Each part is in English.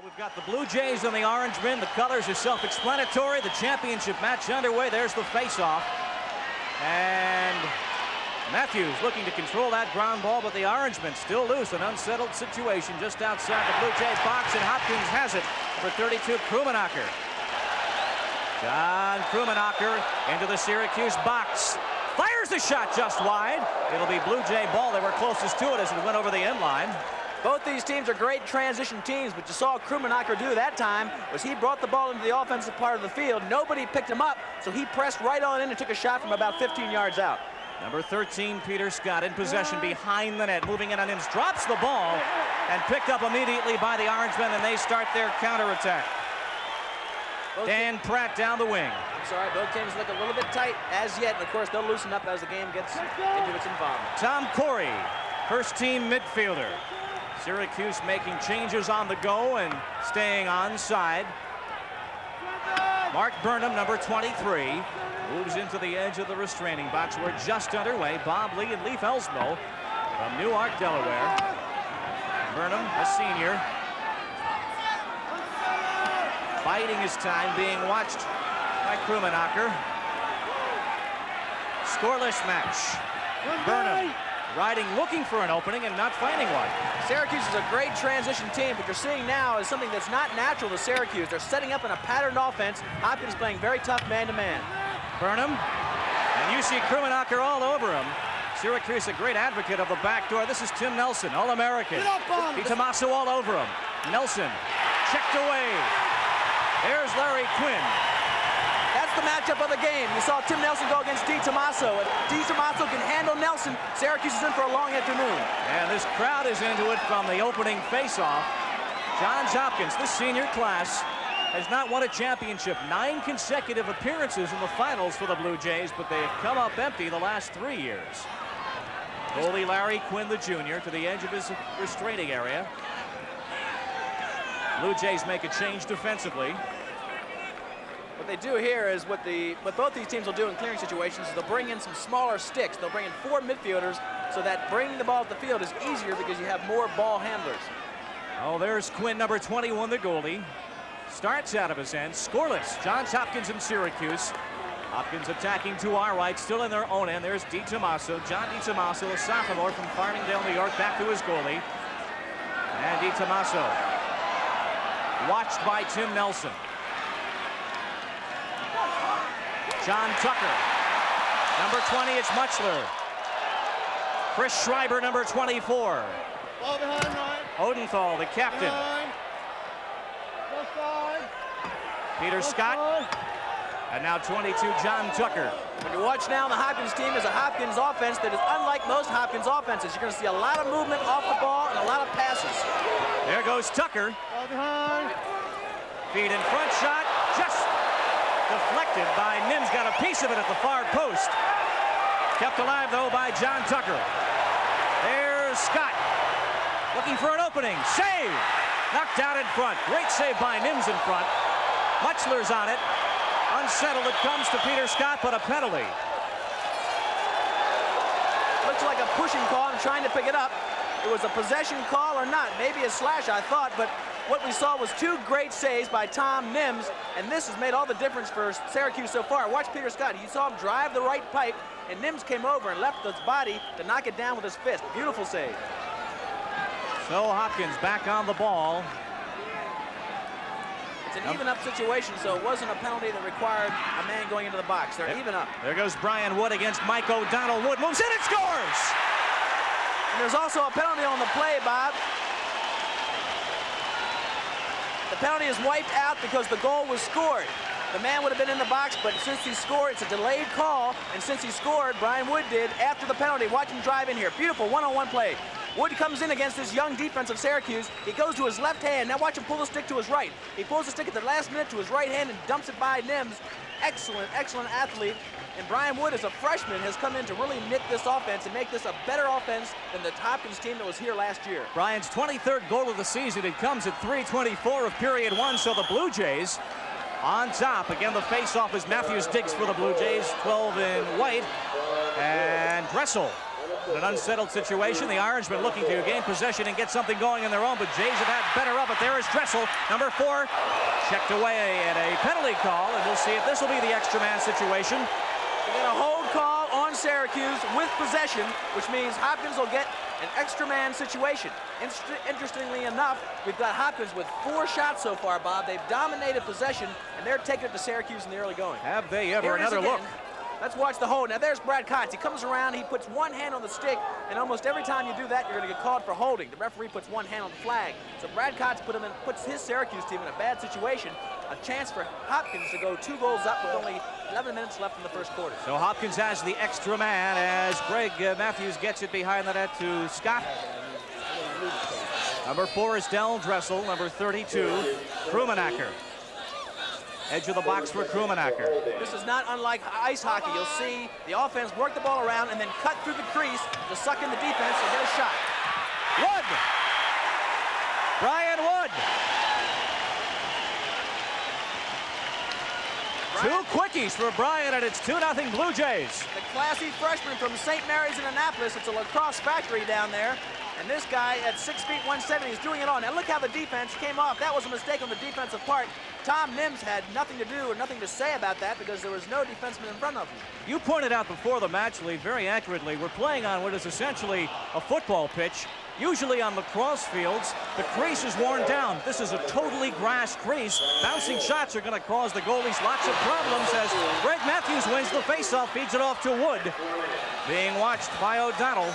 We've got the Blue Jays and the Orangemen. The colors are self-explanatory. The championship match underway. There's the face-off. And Matthews looking to control that ground ball, but the Orangemen still loose. An unsettled situation just outside the Blue Jays box, and Hopkins has it for 32. Krummenacher. John Krummenacher into the Syracuse box. Fires the shot just wide. It'll be Blue Jay ball. They were closest to it as it went over the end line. Both these teams are great transition teams, but you saw Krummenacher do that time was he brought the ball into the offensive part of the field. Nobody picked him up, so he pressed right on in and took a shot from about 15 yards out. Number 13, Peter Scott, in possession behind the net, moving in on him, drops the ball, and picked up immediately by the Orangemen, and they start their counterattack. Dan Pratt down the wing. I'm sorry, both teams look a little bit tight as yet, and of course they'll loosen up as the game gets into its involvement. Tom Corey, first team midfielder. Syracuse making changes on the go and staying onside. Mark Burnham, number 23, moves into the edge of the restraining box. We're just underway. Bob Lee and Leif Elsmo from Newark, Delaware. Burnham, a senior, biding his time, being watched by Krummenacher. Scoreless match. Burnham riding, looking for an opening and not finding one. Syracuse is a great transition team, but you're seeing now is something that's not natural to Syracuse. They're setting up in a patterned offense. Hopkins playing very tough man-to-man. Burnham, and you see Krummenacher all over him. Syracuse, a great advocate of the back door. This is Tim Nelson, All-American. DiTomaso all over him. Nelson checked away. There's Larry Quinn. That's the matchup of the game. You saw Tim Nelson go against DiTomaso. If DiTomaso can handle Nelson, Syracuse is in for a long afternoon. And this crowd is into it from the opening face-off. Johns Hopkins, this senior class, has not won a championship. 9 consecutive appearances in the finals for the Blue Jays, but they have come up empty the last 3 years. Goalie Larry Quinn, the junior, to the edge of his restraining area. Blue Jays make a change defensively. What they do here is what both these teams will do in clearing situations is they'll bring in some smaller sticks. They'll bring in 4 midfielders so that bringing the ball at the field is easier because you have more ball handlers. Oh, there's Quinn, number 21, the goalie. Starts out of his end, scoreless. Johns Hopkins and Syracuse. Hopkins attacking to our right, still in their own end. There's DiTomaso. John DiTomaso, a sophomore from Farmingdale, New York, back to his goalie. And DiTomaso, watched by Tim Nelson. John Tucker, number 20, it's Muchler. Chris Schreiber, number 24. Ball behind right. Odenthal, the captain. Behind. Left side. Peter Left Scott, side. and now 22, John Tucker. When you watch now, the Hopkins team is a Hopkins offense that is unlike most Hopkins offenses. You're going to see a lot of movement off the ball and a lot of passes. There goes Tucker. Ball behind. Feed in front shot, just deflected by Nims, got a piece of it at the far post. Kept alive, though, by John Tucker. There's Scott, looking for an opening. Save! Knocked out in front. Great save by Nims in front. Muchler's on it. Unsettled, it comes to Peter Scott, but a penalty. Looks like a pushing call. I'm trying to pick it up. It was a possession call or not. Maybe a slash, I thought, but what we saw was 2 great saves by Tom Nims, and this has made all the difference for Syracuse so far. Watch Peter Scott. You saw him drive the right pipe, and Nims came over and left his body to knock it down with his fist. Beautiful save. So Hopkins back on the ball. It's an even-up situation, so it wasn't a penalty that required a man going into the box. They're even up. There goes Brian Wood against Mike O'Donnell. Wood moves in and scores! And there's also a penalty on the play, Bob. The penalty is wiped out because the goal was scored. The man would have been in the box, but since he scored, it's a delayed call, and since he scored, Brian Wood did, after the penalty. Watch him drive in here. Beautiful one-on-one play. Wood comes in against this young defense of Syracuse. He goes to his left hand. Now watch him pull the stick to his right. He pulls the stick at the last minute to his right hand and dumps it by Nims. Excellent, excellent athlete. And Brian Wood, as a freshman, has come in to really knit this offense and make this a better offense than the Hopkins team that was here last year. Brian's 23rd goal of the season. It comes at 3:24 of period 1, so the Blue Jays on top. Again, the face-off is Matthews digs for the Blue Jays, 12 in white. And Dressel In an unsettled situation, the Orangemen looking to gain possession and get something going in their own, but Jays have had better of it. There is Dressel, number 4, checked away and a penalty call, and we'll see if this will be the extra man situation. We get a hold call on Syracuse with possession, which means Hopkins will get an extra man situation. Interestingly enough, we've got Hopkins with 4 shots so far, Bob. They've dominated possession, and they're taking it to Syracuse in the early going. Have they ever? Another look. Let's watch the hold. Now there's Brad Kotz. He comes around, he puts one hand on the stick, and almost every time you do that, you're going to get called for holding. The referee puts one hand on the flag. So Brad Kotz puts his Syracuse team in a bad situation. A chance for Hopkins to go 2 goals up with only 11 minutes left in the first quarter. So Hopkins has the extra man as Greg Matthews gets it behind the net to Scott. Number 4 is Del Dressel. Number 32, Krummenacher. Edge of the box for Krummenacher. This is not unlike ice hockey. You'll see the offense work the ball around and then cut through the crease to suck in the defense and get a shot. Wood! Brian Wood! 2 quickies for Brian, and it's 2-0 Blue Jays. The classy freshman from St. Mary's in Annapolis. It's a lacrosse factory down there. And this guy at 6 feet 170 is doing it all. Now look how the defense came off. That was a mistake on the defensive part. Tom Nims had nothing to do or nothing to say about that because there was no defenseman in front of him. You pointed out before the match, Lee, very accurately, we're playing on what is essentially a football pitch. Usually on lacrosse fields, the crease is worn down. This is a totally grass crease. Bouncing shots are going to cause the goalies lots of problems as Greg Matthews wins the faceoff, feeds it off to Wood. Being watched by O'Donnell.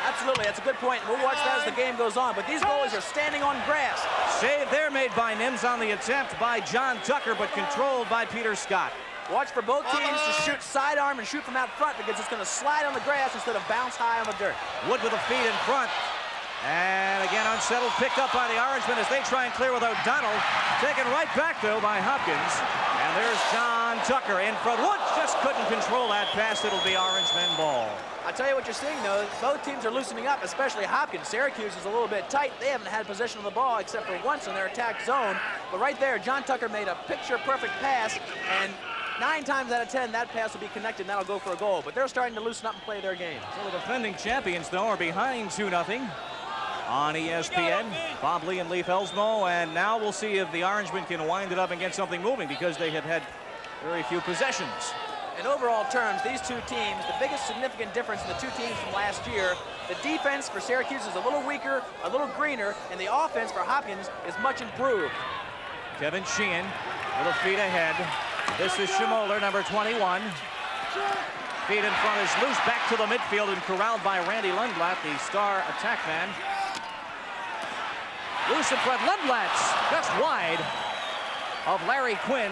Absolutely, that's a good point. We'll watch that as the game goes on, but these goalies are standing on grass. Save there made by Nims on the attempt by John Tucker, but controlled by Peter Scott. Watch for both teams to shoot sidearm and shoot from out front because it's going to slide on the grass instead of bounce high on the dirt. Wood with a feed in front. And again, unsettled, picked up by the Orangemen as they try and clear with O'Donnell. Taken right back, though, by Hopkins. And there's John Tucker in front. Wood just couldn't control that pass. It'll be Orangemen ball. I'll tell you what you're seeing, though. Both teams are loosening up, especially Hopkins. Syracuse is a little bit tight. They haven't had possession of the ball except for once in their attack zone. But right there, John Tucker made a picture-perfect pass, and 9 times out of 10, that pass will be connected, and that'll go for a goal. But they're starting to loosen up and play their game. So the defending champions, though, are behind 2-0 on ESPN. Bob Lee and Leif Elsmo, and now we'll see if the Orangemen can wind it up and get something moving because they have had very few possessions. In overall terms, these two teams, the biggest significant difference in the two teams from last year, the defense for Syracuse is a little weaker, a little greener, and the offense for Hopkins is much improved. Kevin Sheehan, little feet ahead. This is Schmoller, number 21. Feet in front is loose, back to the midfield and corralled by Randy Lundblatt, the star attack man. Loose in front, Lundblatt's just wide of Larry Quinn.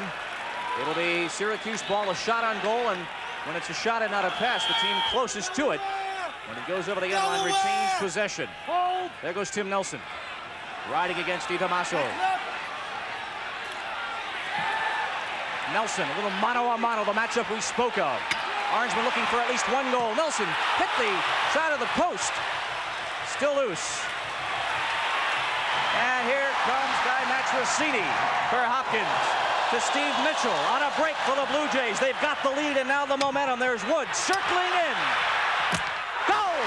It'll be Syracuse ball, a shot on goal, and when it's a shot and not a pass, the team closest to it, when it goes over the end line, retains possession. There goes Tim Nelson, riding against DiTomaso. Nelson, a little mano-a-mano, the matchup we spoke of. Orangemen looking for at least 1 goal. Nelson hit the side of the post. Still loose. And here comes Guy Matrosini for Hopkins. To Steve Mitchell on a break for the Blue Jays. They've got the lead and now the momentum. There's Wood circling in. Goal!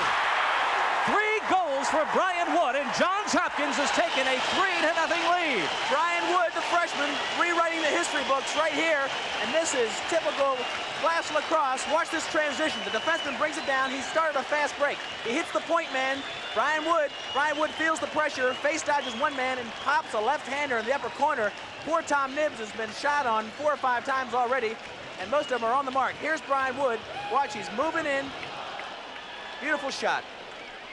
3 goals for Brian Wood, and Johns Hopkins has taken a 3-0 lead. Brian Wood, the freshman, rewriting the history books right here, and this is typical class lacrosse. Watch this transition. The defenseman brings it down. He started a fast break. He hits the point man, Brian Wood. Brian Wood feels the pressure, face dodges one man, and pops a left-hander in the upper corner. Poor Tom Nims has been shot on 4 or 5 times already, and most of them are on the mark. Here's Brian Wood. Watch, he's moving in. Beautiful shot.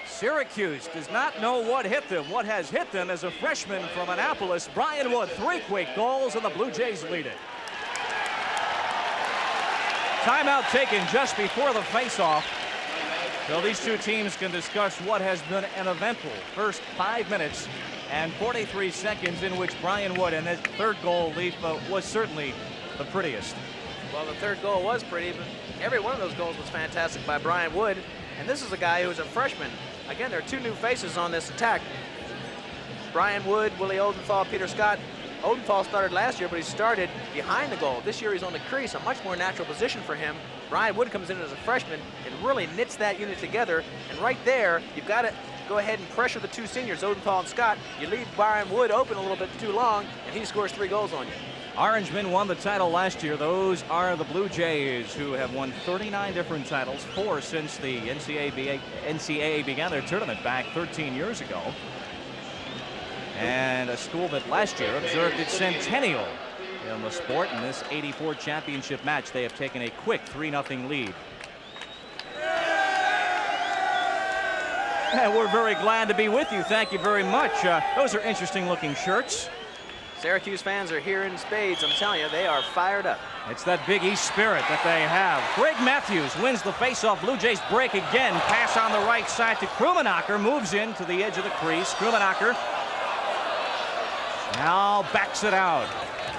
Syracuse does not know what hit them. What has hit them is a freshman from Annapolis, Brian Wood. 3 quick goals, and the Blue Jays lead it. Timeout taken just before the face-off. So these two teams can discuss what has been an eventful first 5 minutes and 43 seconds in which Brian Wood, and his 3rd goal, Leaf, was certainly the prettiest. Well, the 3rd goal was pretty, but every one of those goals was fantastic by Brian Wood. And this is a guy who's a freshman. Again, there are 2 new faces on this attack. Brian Wood, Willie Oldenthal, Peter Scott. Odenthal started last year, but he started behind the goal. This year he's on the crease, a much more natural position for him. Brian Wood comes in as a freshman and really knits that unit together. And right there, you've got to go ahead and pressure the two seniors, Odenthal and Scott. You leave Brian Wood open a little bit too long, and he scores 3 goals on you. Orangemen won the title last year. Those are the Blue Jays, who have won 39 different titles, 4 since the NCAA began their tournament back 13 years ago. And a school that last year observed its centennial in the sport. In this '84 championship match, they have taken a quick 3-0 lead. And we're very glad to be with you. Thank you very much. Those are interesting looking shirts. Syracuse fans are here in spades. I'm telling you, they are fired up. It's that Big East spirit that they have. Greg Matthews wins the faceoff. Blue Jays break again. Pass on the right side to Krummenacher. Moves in to the edge of the crease. Krummenacher now backs it out.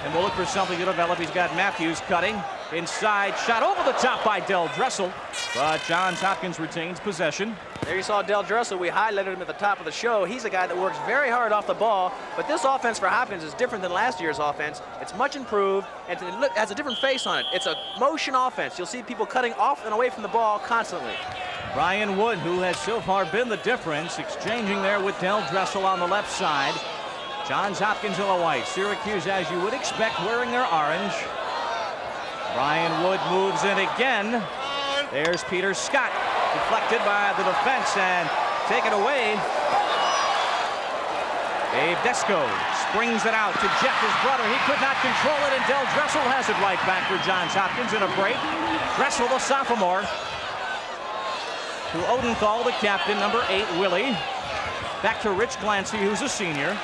And we'll look for something to develop. He's got Matthews cutting. Inside, shot over the top by Del Dressel. But Johns Hopkins retains possession. There you saw Del Dressel. We highlighted him at the top of the show. He's a guy that works very hard off the ball. But this offense for Hopkins is different than last year's offense. It's much improved, and it has a different face on it. It's a motion offense. You'll see people cutting off and away from the ball constantly. Brian Wood, who has so far been the difference, exchanging there with Del Dressel on the left side. Johns Hopkins in the white. Syracuse, as you would expect, wearing their orange. Brian Wood moves in again. There's Peter Scott, deflected by the defense and taken away. Dave Desko springs it out to Jeff, his brother. He could not control it, and Del Dressel has it right back for Johns Hopkins in a break. Dressel, the sophomore, to Odenthal, the captain, number 8, Willie. Back to Rich Glancy, who's a senior.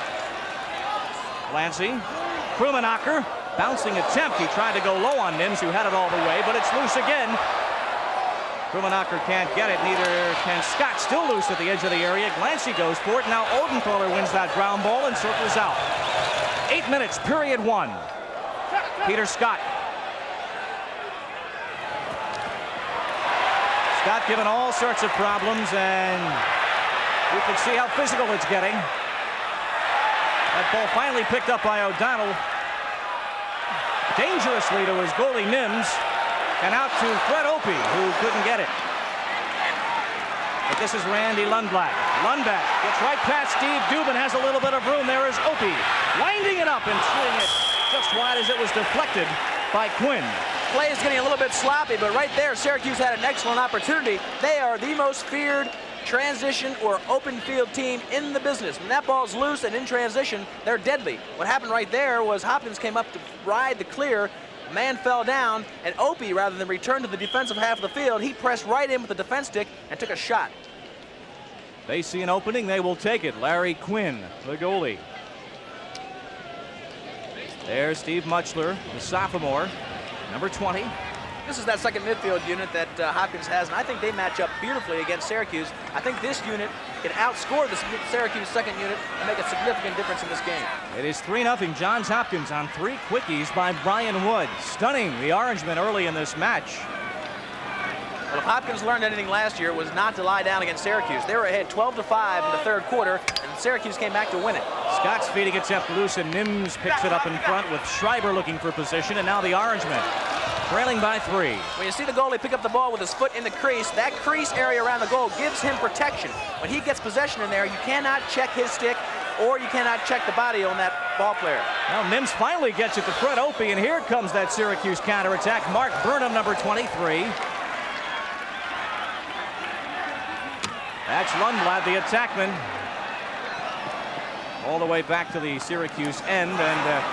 Glancy, Krummenacher, bouncing attempt. He tried to go low on Nims, who had it all the way, but it's loose again. Krummenacher can't get it, neither can Scott. Still loose at the edge of the area. Glancy goes for it. Now Odenthaler wins that ground ball and circles out. 8 minutes, period 1. Peter Scott. Scott given all sorts of problems, and you can see how physical it's getting. That ball finally picked up by O'Donnell. Dangerously to his goalie Nims, and out to Fred Opie, who couldn't get it. But this is Randy Lundblad. Lundback gets right past Steve Dubin, has a little bit of room. There is Opie, winding it up and shooting it just wide as it was deflected by Quinn. Play is getting a little bit sloppy, but right there, Syracuse had an excellent opportunity. They are the most feared transition or open field team in the business. When that ball's loose and in transition, they're deadly. What happened right there was Hopkins came up to ride the clear, man fell down, and Opie, rather than return to the defensive half of the field, he pressed right in with the defense stick and took a shot. They see an opening, they will take it. Larry Quinn, the goalie. There's Steve Muchler, the sophomore, number 20. This is that second midfield unit that Hopkins has, and I think they match up beautifully against Syracuse. I think this unit can outscore the Syracuse second unit and make a significant difference in this game. It is 3-0 Johns Hopkins on 3 quickies by Brian Wood, stunning the Orangemen early in this match. Well, if Hopkins learned anything last year, it was not to lie down against Syracuse. They were ahead 12-5 in the third quarter, and Syracuse came back to win it. Scott's feeding it up loose, and Nims picks it up in front with Schreiber looking for position, and now the Orangemen trailing by 3. When you see the goalie pick up the ball with his foot in the crease, that crease area around the goal gives him protection. When he gets possession in there, you cannot check his stick, or you cannot check the body on that ball player. Now Nims finally gets it to Fred Opie, and here comes that Syracuse counterattack. Mark Burnham, number 23. That's Lundblad, the attackman. All the way back to the Syracuse end, and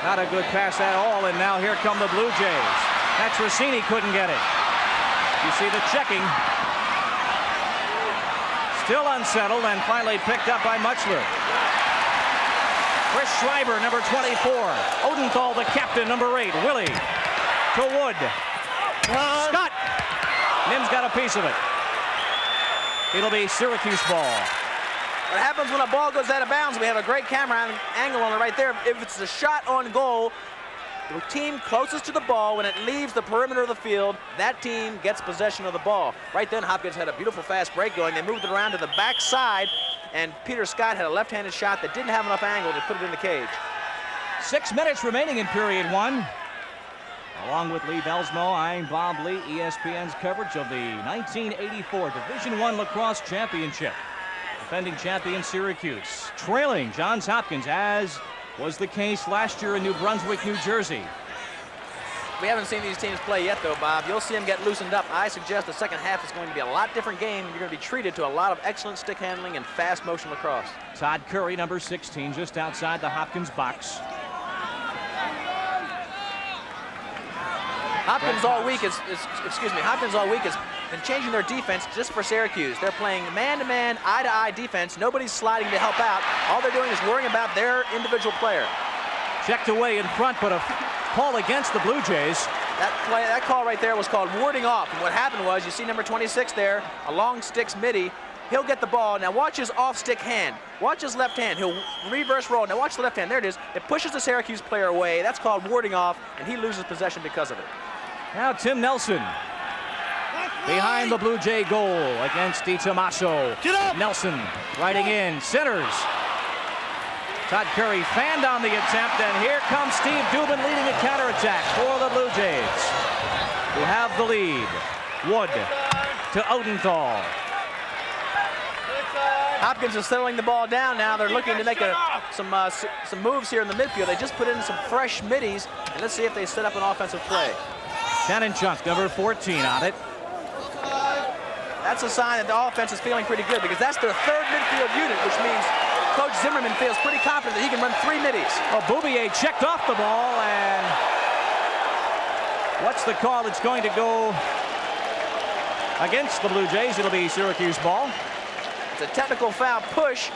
not a good pass at all, and now here come the Blue Jays. That's Rossini, couldn't get it. You see the checking. Still unsettled, and finally picked up by Muchler. Chris Schreiber, number 24. Odenthal, the captain, number 8. Willie to Wood. Scott. Nims got a piece of it. It'll be Syracuse ball. What happens when a ball goes out of bounds, we have a great camera angle on it right there. If it's a shot on goal, the team closest to the ball, when it leaves the perimeter of the field, that team gets possession of the ball. Right then, Hopkins had a beautiful fast break going. They moved it around to the backside, and Peter Scott had a left-handed shot that didn't have enough angle to put it in the cage. 6 minutes remaining in period one. Along with Lee Belsmo, I'm Bob Lee, ESPN's coverage of the 1984 Division I Lacrosse Championship. Defending champion Syracuse, trailing Johns Hopkins, as was the case last year in New Brunswick, New Jersey. We haven't seen these teams play yet, though, Bob. You'll see them get loosened up. I suggest the second half is going to be a lot different game. You're going to be treated to a lot of excellent stick handling and fast motion lacrosse. Todd Curry, number 16, just outside the Hopkins box. Hopkins all week has been changing their defense just for Syracuse. They're playing man-to-man, eye-to-eye defense. Nobody's sliding to help out. All they're doing is worrying about their individual player. Checked away in front, but a call against the Blue Jays. That call right there was called warding off. And what happened was, you see number 26 there, a long sticks midi. He'll get the ball. Now watch his off-stick hand. Watch his left hand. He'll reverse roll. Now watch the left hand. There it is. It pushes the Syracuse player away. That's called warding off, and he loses possession because of it. Now Tim Nelson behind the Blue Jay goal against DiTomaso. Nelson riding in, centers. Todd Curry fanned on the attempt, and here comes Steve Dubin leading the counterattack for the Blue Jays, who have the lead. Wood to Odenthal. Hopkins is settling the ball down now. They're looking to make some moves here in the midfield. They just put in some fresh middies, and let's see if they set up an offensive play. Shannon Chunk, number 14, on it. That's a sign that the offense is feeling pretty good, because that's their third midfield unit, which means Coach Zimmerman feels pretty confident that he can run 3 middies. Well, Bouvier checked off the ball, and what's the call? It's going to go against the Blue Jays. It'll be Syracuse ball. It's a technical foul push.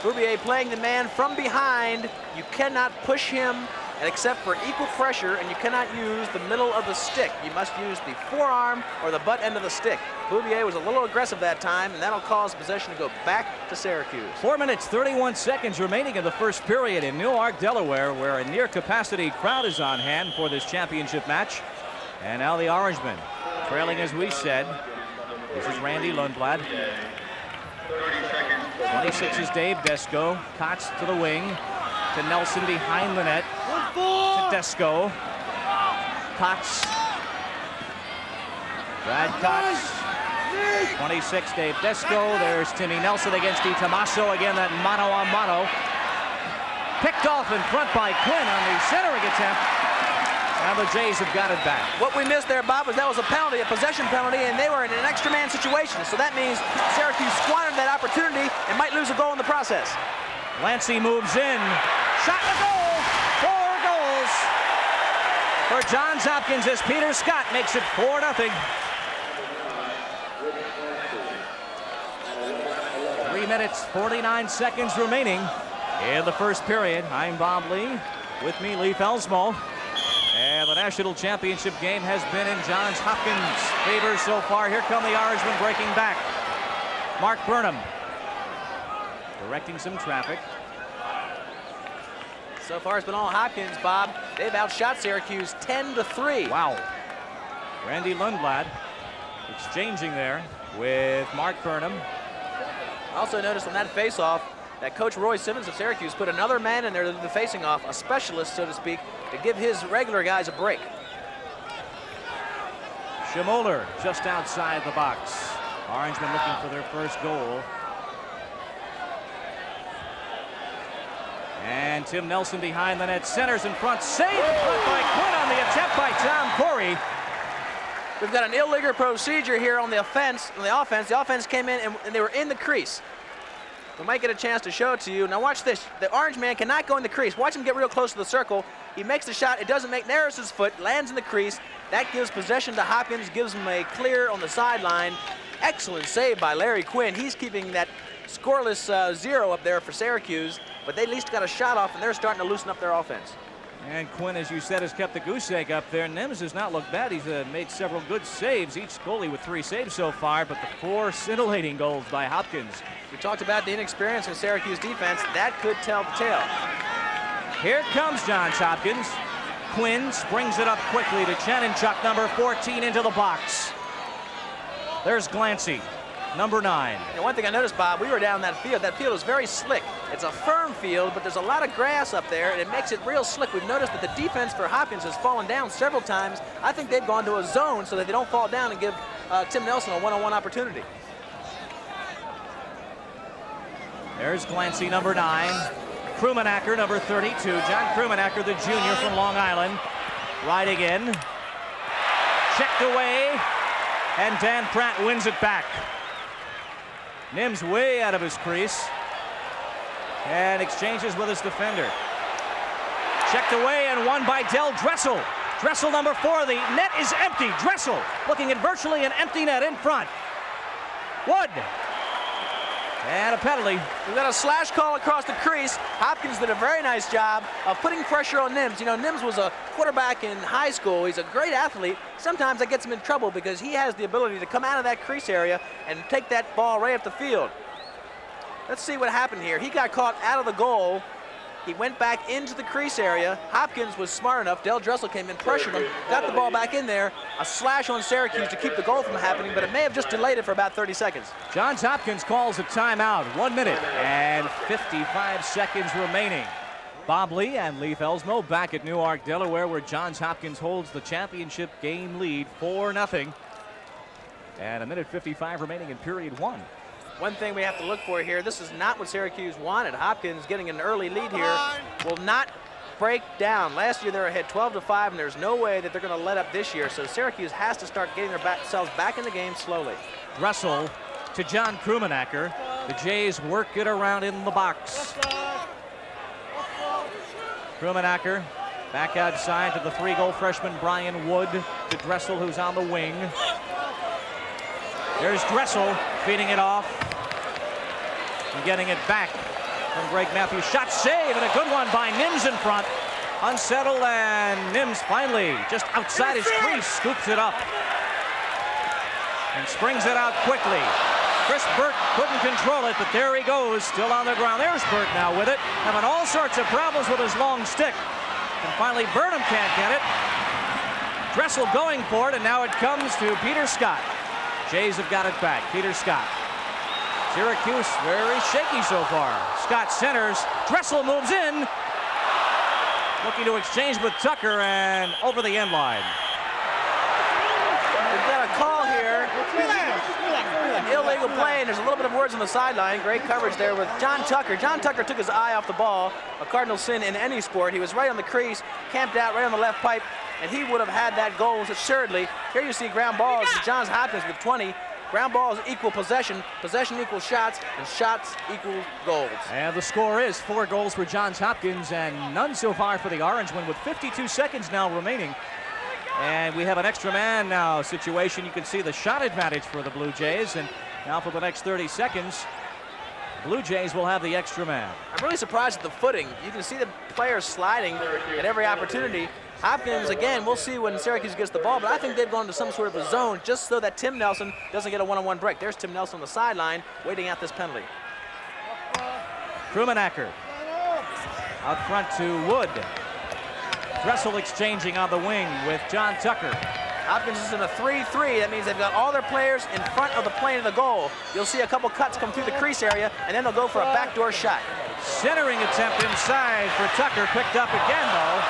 Bouvier playing the man from behind. You cannot push him except for equal pressure, and you cannot use the middle of the stick. You must use the forearm or the butt end of the stick. Bouvier was a little aggressive that time, and that'll cause possession to go back to Syracuse. 4 minutes, 31 seconds remaining in the first period in Newark, Delaware, where a near-capacity crowd is on hand for this championship match. And now the Orangemen, trailing as we said. This is Randy Lundblad. 26 is Dave Desco. Kotz to the wing, to Nelson behind the net, to Desco. Kotz. Brad Kotz. 26, Dave Desco. There's Timmy Nelson against DiTomaso. Again, that mano-a-mano. Picked off in front by Quinn on the centering attempt. Now the Jays have got it back. What we missed there, Bob, was that was a penalty, a possession penalty, and they were in an extra man situation. So that means Syracuse squandered that opportunity and might lose a goal in the process. Lancey moves in. Shot and a goal. 4 goals for Johns Hopkins as Peter Scott makes it 4-0. 3 minutes, 49 seconds remaining in the first period. I'm Bob Lee. With me, Lee Felsmo. And the national championship game has been in Johns Hopkins' favor so far. Here come the Orangemen breaking back. Mark Burnham directing some traffic. So far it's been all Hopkins, Bob. They've outshot Syracuse 10-3. Wow. Randy Lundblad exchanging there with Mark Burnham. Also noticed on that face-off that Coach Roy Simmons of Syracuse put another man in there to the facing off, a specialist, so to speak, to give his regular guys a break. Schmoller just outside the box. Orangemen looking for their first goal. And Tim Nelson behind the net, centers in front, saved in front by Quinn on the attempt by Tom Corey. We've got an illegal procedure here on the offense. The offense came in and they were in the crease. We might get a chance to show it to you. Now watch this. The orange man cannot go in the crease. Watch him get real close to the circle. He makes the shot. It doesn't make, narrows his foot, lands in the crease. That gives possession to Hopkins, gives him a clear on the sideline. Excellent save by Larry Quinn. He's keeping that scoreless 0 up there for Syracuse, but they at least got a shot off, and they're starting to loosen up their offense. And Quinn, as you said, has kept the goose egg up there. Nims has not looked bad. He's made several good saves. Each goalie with 3 saves so far, but the 4 scintillating goals by Hopkins. We talked about the inexperience of Syracuse defense. That could tell the tale. Here comes Johns Hopkins. Quinn springs it up quickly to Chanenchuk, number 14, into the box. There's Glancy, number 9. And one thing I noticed, Bob, we were down that field. That field is very slick. It's a firm field, but there's a lot of grass up there, and it makes it real slick. We've noticed that the defense for Hopkins has fallen down several times. I think they've gone to a zone so that they don't fall down and give Tim Nelson a one-on-one opportunity. There's Glancy, number 9. Krumenacker, number 32. John Krumenacker, the junior from Long Island. Riding in. Checked away. And Dan Pratt wins it back. Nims way out of his crease. And exchanges with his defender. Checked away and won by Del Dressel. Dressel, number 4. The net is empty. Dressel looking at virtually an empty net in front. Wood. And a penalty. We've got a slash call across the crease. Hopkins did a very nice job of putting pressure on Nims. You know, Nims was a quarterback in high school. He's a great athlete. Sometimes that gets him in trouble because he has the ability to come out of that crease area and take that ball right up the field. Let's see what happened here. He got caught out of the goal. He went back into the crease area. Hopkins was smart enough. Del Dressel came in, pressured him, got the ball back in there. A slash on Syracuse to keep the goal from happening, but it may have just delayed it for about 30 seconds. Johns Hopkins calls a timeout. 1 minute and 55 seconds remaining. Bob Lee and Lee Felsmo back at Newark, Delaware, where Johns Hopkins holds the championship game lead 4-0. And 1:55 remaining in period 1. One thing we have to look for here, this is not what Syracuse wanted. Hopkins getting an early lead here will not break down. Last year they were ahead 12-5, and there's no way that they're going to let up this year. So Syracuse has to start getting themselves back in the game slowly. Dressel to John Krumenacker. The Jays work it around in the box. Krumenacker back outside to the 3-goal freshman Brian Wood, to Dressel, who's on the wing. There's Dressel feeding it off and getting it back from Greg Matthews. Shot save and a good one by Nims in front. Unsettled, and Nims finally just outside his crease scoops it up and springs it out quickly. Chris Burt couldn't control it, but there he goes, still on the ground. There's Burt now with it, having all sorts of problems with his long stick. And finally Burnham can't get it. Dressel going for it, and now it comes to Peter Scott. Jays have got it back. Peter Scott. Syracuse very shaky so far. Scott centers. Dressel moves in. Looking to exchange with Tucker and over the end line. We've got a call here. An illegal play, and there's a little bit of words on the sideline. Great coverage there with John Tucker. John Tucker took his eye off the ball. A cardinal sin in any sport. He was right on the crease, camped out right on the left pipe, and he would have had that goal assuredly. Here you see ground balls, and Johns Hopkins with 20. Ground balls equal possession, possession equals shots, and shots equal goals. And the score is 4 goals for Johns Hopkins and none so far for the Orangemen, with 52 seconds now remaining. And we have an extra man now situation. You can see the shot advantage for the Blue Jays. And now for the next 30 seconds, Blue Jays will have the extra man. I'm really surprised at the footing. You can see the players sliding at every opportunity. Hopkins, again, we'll see when Syracuse gets the ball, but I think they've gone to some sort of a zone just so that Tim Nelson doesn't get a one-on-one break. There's Tim Nelson on the sideline waiting out this penalty. Krumenacker out front to Wood. Dressel exchanging on the wing with John Tucker. Hopkins is in a 3-3. That means they've got all their players in front of the plane of the goal. You'll see a couple cuts come through the crease area, and then they'll go for a backdoor shot. Centering attempt inside for Tucker, picked up again though.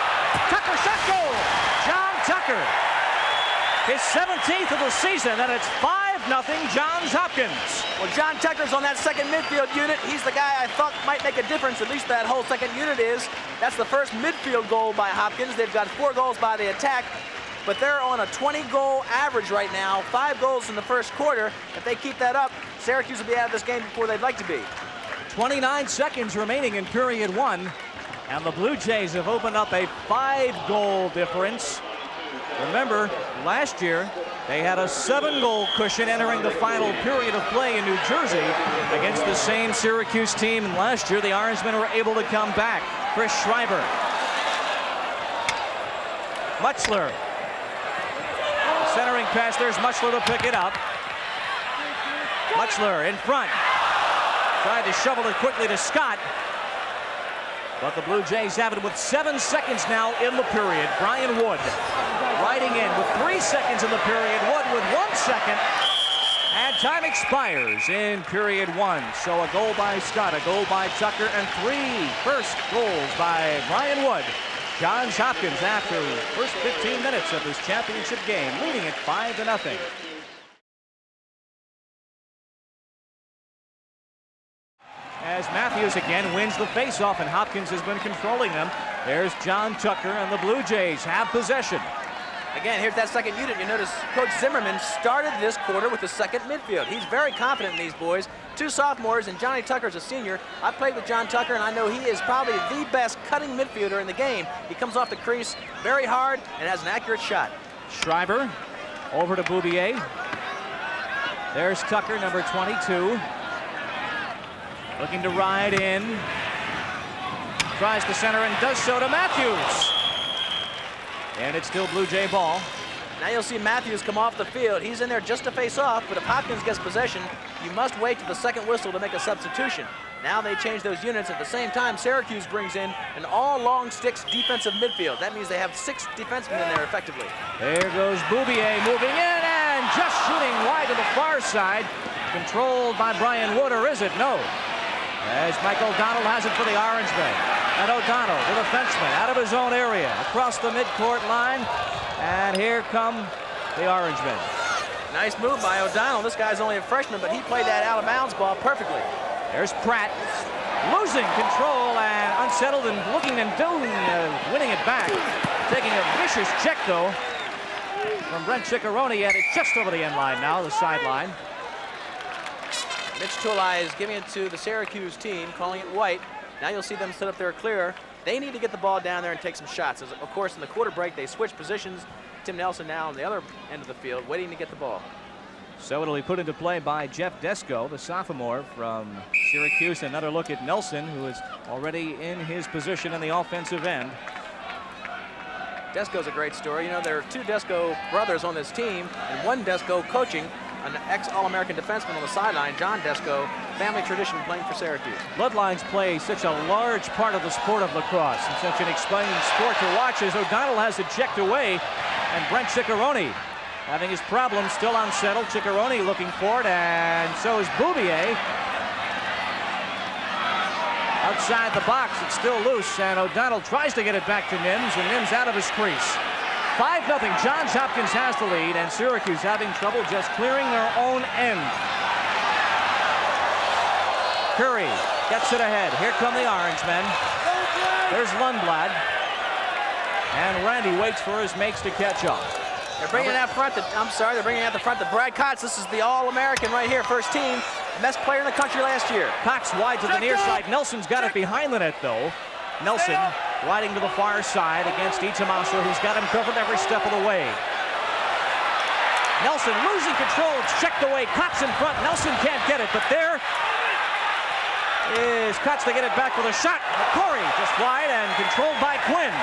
Tucker shot goal! John Tucker. His 17th of the season, and it's 5-0 Johns Hopkins. Well, John Tucker's on that second midfield unit. He's the guy I thought might make a difference, at least that whole second unit is. That's the first midfield goal by Hopkins. They've got 4 goals by the attack, but they're on a 20-goal average right now, 5 goals in the first quarter. If they keep that up, Syracuse will be out of this game before they'd like to be. 29 seconds remaining in period 1, and the Blue Jays have opened up a 5-goal difference. Remember, last year, they had a 7-goal cushion entering the final period of play in New Jersey against the same Syracuse team, and last year the Orangemen were able to come back. Chris Schreiber. Mutchler. Centering pass, there's Mutchler to pick it up. Mutchler in front. Tried to shovel it quickly to Scott. But the Blue Jays have it with 7 seconds now in the period. Brian Wood riding in with 3 seconds in the period. Wood with 1 second. And time expires in period 1. So a goal by Scott, a goal by Tucker, and 3 first goals by Brian Wood. Johns Hopkins, after the first 15 minutes of this championship game, leading it 5-0. As Matthews again wins the faceoff, and Hopkins has been controlling them. There's John Tucker, and the Blue Jays have possession. Again, here's that second unit. You notice Coach Zimmerman started this quarter with the second midfield. He's very confident in these boys. 2 sophomores, and Johnny Tucker's a senior. I played with John Tucker, and I know he is probably the best cutting midfielder in the game. He comes off the crease very hard and has an accurate shot. Schreiber over to Bouvier. There's Tucker, number 22. Looking to ride in. Tries to center and does so to Matthews. And it's still Blue Jay ball. Now you'll see Matthews come off the field. He's in there just to face off, but if Hopkins gets possession, you must wait to the second whistle to make a substitution. Now they change those units. At the same time, Syracuse brings in an all long sticks defensive midfield. That means they have 6 defensemen in there effectively. There goes Bouvier moving in and just shooting wide to the far side. Controlled by Brian Wood, or is it? No. As Mike O'Donnell has it for the Orangemen. And O'Donnell, the defenseman, out of his own area, across the midcourt line. And here come the Orangemen. Nice move by O'Donnell. This guy's only a freshman, but he played that out of bounds ball perfectly. There's Pratt, losing control and unsettled and looking and winning it back. Taking a vicious check, though, from Brent Ciccarone, and it's just over the end line now, the sideline. Mitch Tulai is giving it to the Syracuse team, calling it white. Now you'll see them set up their clear. They need to get the ball down there and take some shots. As, of course, in the quarter break, they switch positions. Tim Nelson now on the other end of the field, waiting to get the ball. So it'll be put into play by Jeff Desko, the sophomore from Syracuse. Another look at Nelson, who is already in his position in the offensive end. Desko's a great story. You know, there are 2 Desko brothers on this team, and 1 Desko coaching, an ex-All-American defenseman on the sideline, John Desko, family tradition playing for Syracuse. Bloodlines play such a large part of the sport of lacrosse and such an exciting sport to watch, as O'Donnell has it checked away, and Brent Ciccarone having his problems, still unsettled. Ciccarone looking for it, and so is Bouvier. Outside the box, it's still loose, and O'Donnell tries to get it back to Nims, and Nims out of his crease. 5-0, Johns Hopkins has the lead, and Syracuse having trouble just clearing their own end. Curry gets it ahead. Here come the Orangemen. There's Lundblad. And Randy waits for his mates to catch up. They're bringing out front, they're bringing out the front to Brad Cox. This is the All-American right here, first team. Best player in the country last year. Cox wide to the near side. Nelson's got it behind the net, though. Nelson riding to the far side against DiTomaso, who's got him covered every step of the way. Nelson losing control. It's checked away. Cox in front. Nelson can't get it, but there is Cox to get it back with a shot. Corey just wide and controlled by Quinn.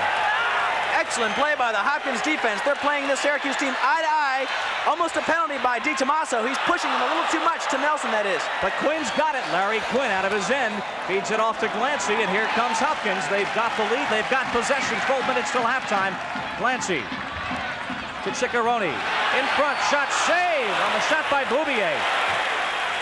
Excellent play by the Hopkins defense. They're playing the Syracuse team eye to eye. Almost a penalty by DiTomaso. He's pushing him a little too much to Nelson, that is. But Quinn's got it. Larry Quinn out of his end. Feeds it off to Glancy, and here comes Hopkins. They've got the lead. They've got possession. 12 minutes till halftime. Glancy to Ciccarone. In front. Shot save on the shot by Bouvier.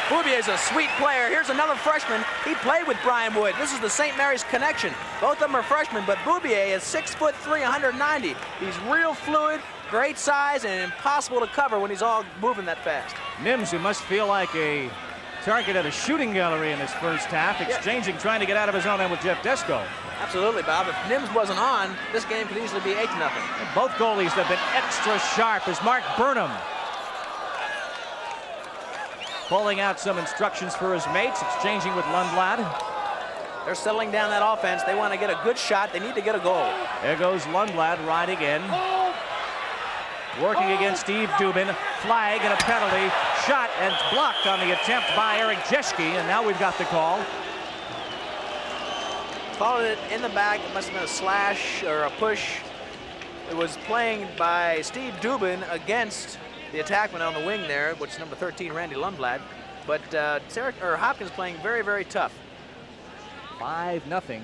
Bouvier's a sweet player. Here's another freshman. He played with Brian Wood. This is the St. Mary's connection. Both of them are freshmen, but Bouvier is 6'3", 190. He's real fluid, great size, and impossible to cover when he's all moving that fast. Nims, who must feel like a target at a shooting gallery in his first half, exchanging, trying to get out of his own end with Jeff Desko. Absolutely, Bob. If Nims wasn't on, this game could easily be 8-0. Both goalies have been extra sharp as Mark Burnham pulling out some instructions for his mates, exchanging with Lundblad. They're settling down that offense. They want to get a good shot. They need to get a goal. There goes Lundblad riding in. Working against Steve Dubin. Flag and a penalty. Shot and blocked on the attempt by Eric Jeschke, and now we've got the call. Called it in the back. It must have been a slash or a push. It was playing by Steve Dubin against the attackman on the wing there, which is number 13, Randy Lundblad. But Hopkins playing very, very tough. 5-0.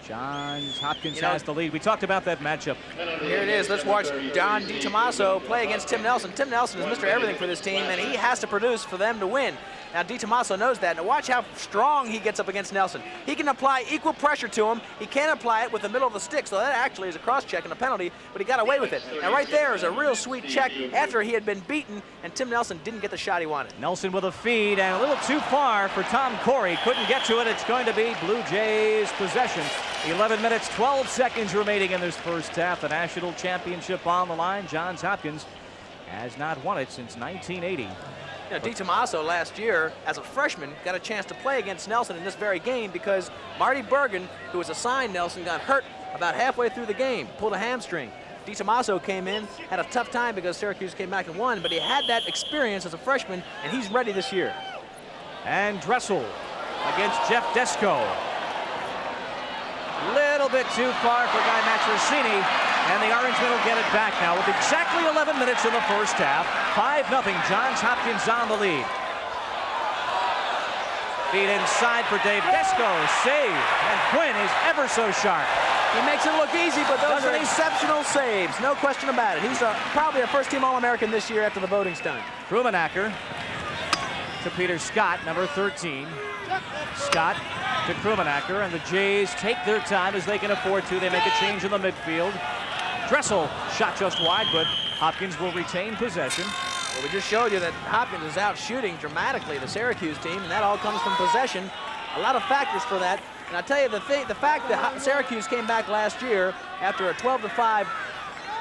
Johns Hopkins has the lead. We talked about that matchup. Here it is. Let's watch Don DiTomaso play against Tim Nelson. Tim Nelson is Mr. Everything for this team, and he has to produce for them to win. Now, DiTomaso knows that. Now, watch how strong he gets up against Nelson. He can apply equal pressure to him. He can't apply it with the middle of the stick, so that actually is a cross-check and a penalty, but he got away with it. Now, right there is a real sweet check after he had been beaten, and Tim Nelson didn't get the shot he wanted. Nelson with a feed, and a little too far for Tom Corey. Couldn't get to it. It's going to be Blue Jays possession. 11 minutes, 12 seconds remaining in this first half. The national championship on the line. Johns Hopkins has not won it since 1980. You know, DiTomaso last year, as a freshman, got a chance to play against Nelson in this very game because Marty Bergen, who was assigned Nelson, got hurt about halfway through the game, pulled a hamstring. DiTomaso came in, had a tough time because Syracuse came back and won, but he had that experience as a freshman, and he's ready this year. And Dressel against Jeff Desko. Little bit too far for Guy Matrosini, and the Orangemen will get it back now with exactly 11 minutes in the first half. 5-0, Johns Hopkins on the lead. Feed inside for Dave Desko, save, and Quinn is ever so sharp. He makes it look easy, but those are exceptional saves, no question about it. He's probably a first-team All-American this year after the voting's done. Krumenacker to Peter Scott, number 13. Scott to Krumenacker, and the Jays take their time as they can afford to. They make a change in the midfield. Dressel shot just wide, but Hopkins will retain possession. Well, we just showed you that Hopkins is out shooting dramatically the Syracuse team, and that all comes from possession. A lot of factors for that. And I tell you, the fact that Syracuse came back last year after a 12-5.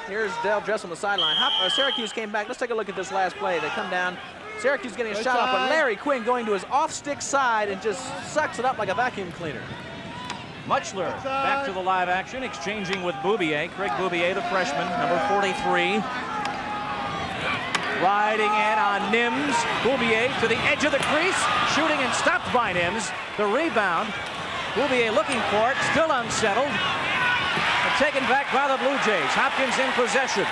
Here's Dale Dressel on the sideline. Syracuse came back. Let's take a look at this last play. They come down. Syracuse getting a shot off, but Larry Quinn going to his off-stick side and just sucks it up like a vacuum cleaner. Muchler back to the live action, exchanging with Boubier. Craig Boubier, the freshman, number 43. Riding in on Nims. Boubier to the edge of the crease, shooting and stopped by Nims. The rebound, Boubier looking for it, still unsettled. And taken back by the Blue Jays. Hopkins in possession.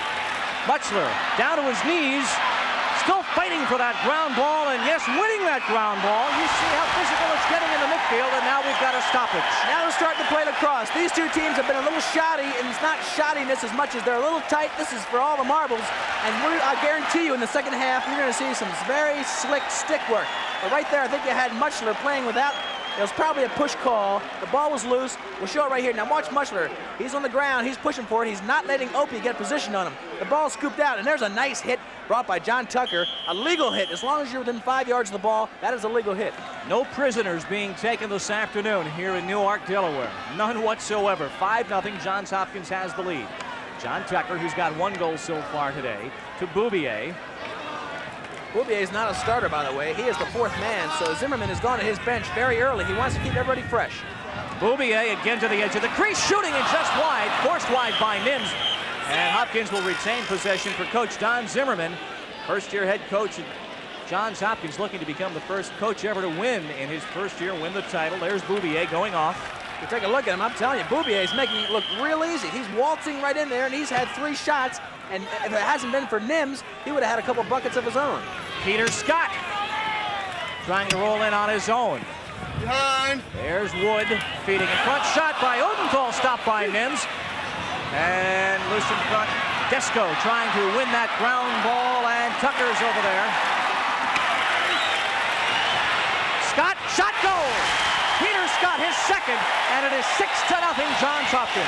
Muchler down to his knees. Still fighting for that ground ball, and yes, winning that ground ball. You see how physical it's getting in the midfield, and now we've got a stoppage. Now we're starting to play lacrosse. These two teams have been a little shoddy, and it's not shoddiness as much as they're a little tight. This is for all the marbles, and I guarantee you in the second half, you're going to see some very slick stick work. But right there, I think you had Muchler playing without. It was probably a push call. The ball was loose. We'll show it right here. Now watch Muchler. He's on the ground. He's pushing for it. He's not letting Opie get position on him. The ball's scooped out, and there's a nice hit brought by John Tucker. A legal hit. As long as you're within 5 yards of the ball, that is a legal hit. No prisoners being taken this afternoon here in Newark, Delaware. None whatsoever. 5-0. Johns Hopkins has the lead. John Tucker, who's got 1 goal so far today, to Boubier. Boubier is not a starter, by the way. He is the 4th man, so Zimmerman has gone to his bench very early. He wants to keep everybody fresh. Boubier again to the edge of the crease, shooting and just wide, forced wide by Nims. And Hopkins will retain possession for Coach Don Zimmerman. First-year head coach at Johns Hopkins, looking to become the first coach ever to win in his first year, win the title. There's Boubier going off. You take a look at him, I'm telling you, Boubier is making it look real easy. He's waltzing right in there, and he's had 3 shots. And if it hasn't been for Nims, he would have had a couple buckets of his own. Peter Scott trying to roll in on his own. Behind. There's Wood feeding in front. Shot by Odenthal, stopped by Nims. And loose in front. Desko trying to win that ground ball, and Tucker's over there. Scott, shot, goal! Peter Scott, his second, and it is 6-0 Johns Hopkins.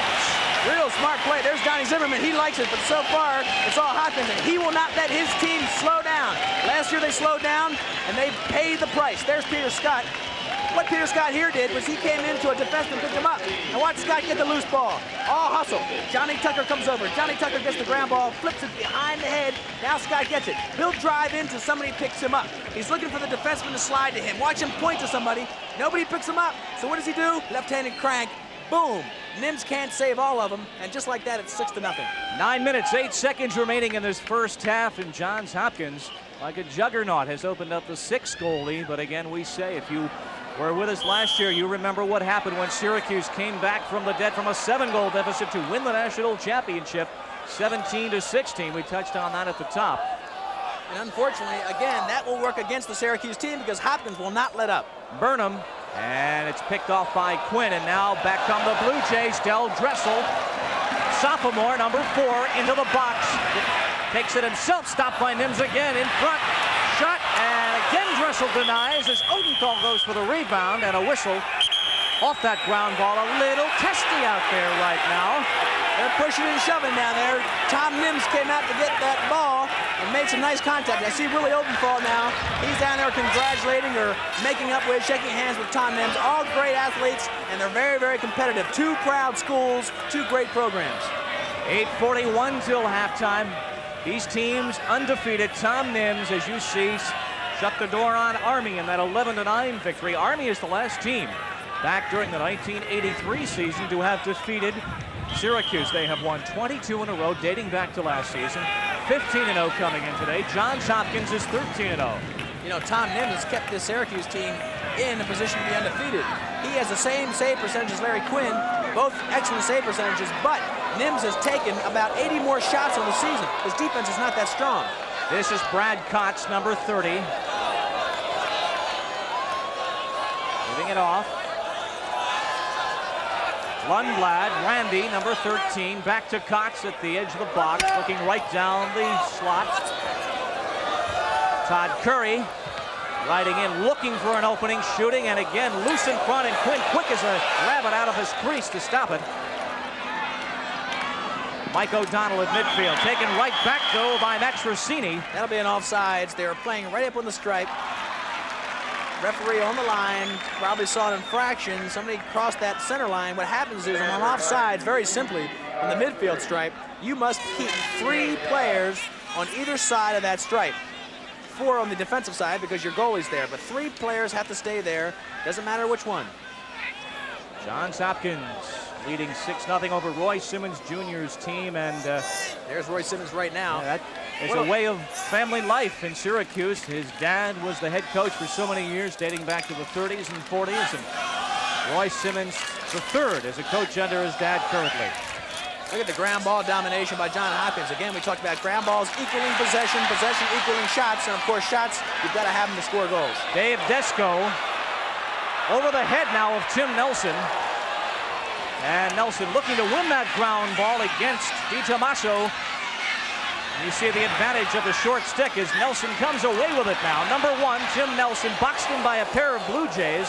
Real smart play. There's Donnie Zimmerman. He likes it, but so far, it's all Hopkins. And he will not let his team slow down. Last year, they slowed down, and they paid the price. There's Peter Scott. What Peter Scott here did was he came into a defenseman and picked him up. And watch Scott get the loose ball. All hustle. Johnny Tucker comes over. Johnny Tucker gets the ground ball, flips it behind the head. Now Scott gets it. He'll drive into somebody picks him up. He's looking for the defenseman to slide to him. Watch him point to somebody. Nobody picks him up. So what does he do? Left-handed crank. Boom. Nims can't save all of them. And just like that, it's 6-0. 9 minutes, 8 seconds remaining in this first half, and Johns Hopkins, like a juggernaut, has opened up the 6-goal lead. But again, we say, if you were with us last year, you remember what happened when Syracuse came back from the dead from a 7-goal deficit to win the national championship, 17-16. We touched on that at the top. And unfortunately, again, that will work against the Syracuse team because Hopkins will not let up. Burnham And it's picked off by Quinn, and now back come the Blue Jays. Del Dressel, sophomore, number 4, into the box. Takes it himself, stopped by Nims again, in front. Shot, and again Dressel denies as Odenthal goes for the rebound, and a whistle off that ground ball. A little testy out there right now. They're pushing and shoving down there. Tom Nims came out to get that ball and made some nice contact. I see Willie Odenthal now. He's down there congratulating or making up with, shaking hands with Tom Nims. All great athletes, and they're very, very competitive. 2 proud schools, 2 great programs. 8:41 till halftime. These teams undefeated. Tom Nims, as you see, shut the door on Army in that 11-9 victory. Army is the last team back during the 1983 season to have defeated Syracuse. They have won 22 in a row dating back to last season. 15-0 coming in today. Johns Hopkins is 13-0. You know, Tom Nims has kept this Syracuse team in a position to be undefeated. He has the same save percentage as Larry Quinn, both excellent save percentages, but Nims has taken about 80 more shots on the season. His defense is not that strong. This is Brad Kotz, number 30. Moving it off. Lundblad, Randy, number 13, back to Kotz at the edge of the box, looking right down the slot. Todd Curry riding in, looking for an opening, shooting, and again loose in front, and Quinn quick as a rabbit out of his crease to stop it. Mike O'Donnell at midfield, taken right back though by Max Rossini. That'll be an offsides. They were playing right up on the stripe. Referee on the line, probably saw an infraction. Somebody crossed that center line. What happens is on offsides, very simply, on the midfield stripe, you must keep 3 players on either side of that stripe. 4 on the defensive side because your goalie's there, but 3 players have to stay there. Doesn't matter which one. Johns Hopkins leading 6-0 over Roy Simmons Jr.'s team, and there's Roy Simmons right now. Yeah, that is a way of family life in Syracuse. His dad was the head coach for so many years, dating back to the 30s and 40s, and Roy Simmons the third as a coach under his dad currently. Look at the ground ball domination by Johns Hopkins. Again, we talked about ground balls equaling possession, possession equaling shots, and of course shots, you've got to have them to score goals. Dave Desco over the head now of Tim Nelson. And Nelson looking to win that ground ball against DiTommaso. You see the advantage of the short stick as Nelson comes away with it now. Number 1, Tim Nelson, boxed in by a pair of Blue Jays.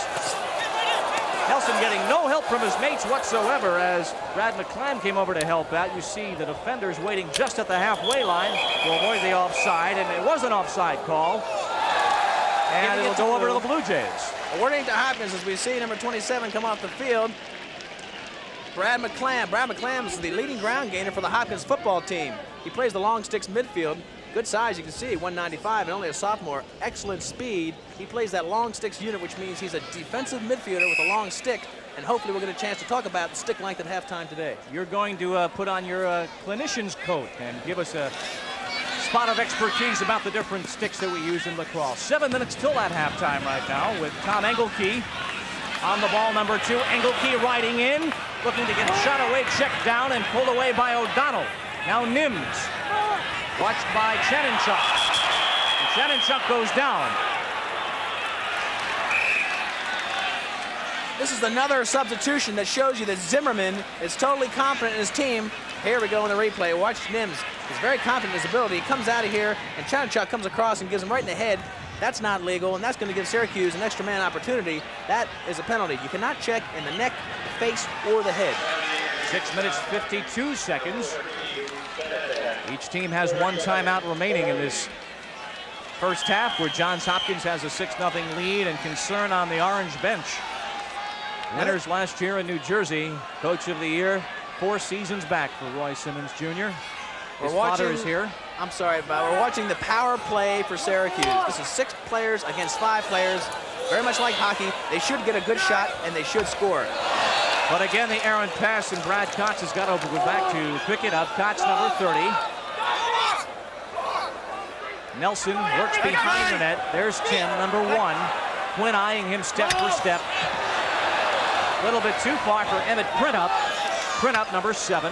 Nelson getting no help from his mates whatsoever as Brad McClam came over to help out. You see the defenders waiting just at the halfway line to avoid the offside, and it was an offside call. And it'll go over to the Blue Jays. Awarding to Hopkins as we see number 27 come off the field. Brad McClam. Brad McClam is the leading ground gainer for the Hopkins football team. He plays the long sticks midfield. Good size, you can see, 195 and only a sophomore. Excellent speed. He plays that long sticks unit, which means he's a defensive midfielder with a long stick, and hopefully we'll get a chance to talk about the stick length at halftime today. You're going to put on your clinician's coat and give us a spot of expertise about the different sticks that we use in lacrosse. 7 minutes till at halftime right now with Tom Engelke on the ball, number 2. Engelke riding in, looking to get shot away, checked down, and pulled away by O'Donnell. Now Nims, watched by Chanenchuk. And Chanenchuk goes down. This is another substitution that shows you that Zimmerman is totally confident in his team. Here we go in the replay. Watch Nims. He's very confident in his ability. He comes out of here, and Chanenchuk comes across and gives him right in the head. That's not legal, and that's going to give Syracuse an extra man opportunity. That is a penalty. You cannot check in the neck, the face, or the head. 6 minutes, 52 seconds. Each team has 1 timeout remaining in this first half, where Johns Hopkins has a 6-0 lead and concern on the orange bench. Winners last year in New Jersey, Coach of the Year 4 seasons back for Roy Simmons Jr. His father is here. I'm sorry, but we're watching the power play for Syracuse. This is 6 players against 5 players. Very much like hockey. They should get a good shot, and they should score. But again, the errant pass, and Brad Kotz has got to go back to pick it up. Kotz, number 30. Nelson works behind the net. There's Tim, number 1. Quinn eyeing him step for step. A little bit too far for Emmett Printup. Printup, number 7.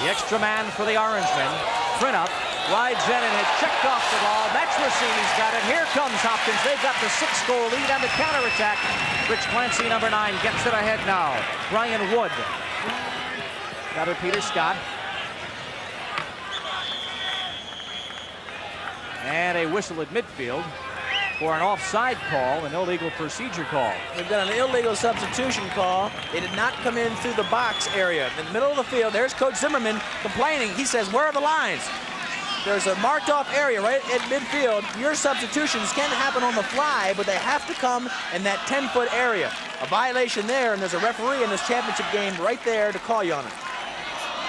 The extra man for the Orangemen. Printup rides in and has checked off the ball. Matrosini's got it. Here comes Hopkins. They've got the 6-goal lead on the counterattack. Rich Clancy, number 9, gets it ahead now. Brian Wood. Another Peter Scott. And a whistle at midfield for an offside call, an illegal procedure call. They've got an illegal substitution call. They did not come in through the box area. In the middle of the field, there's Coach Zimmerman complaining. He says, where are the lines? There's a marked off area right at midfield. Your substitutions can happen on the fly, but they have to come in that 10-foot area. A violation there, and there's a referee in this championship game right there to call you on it.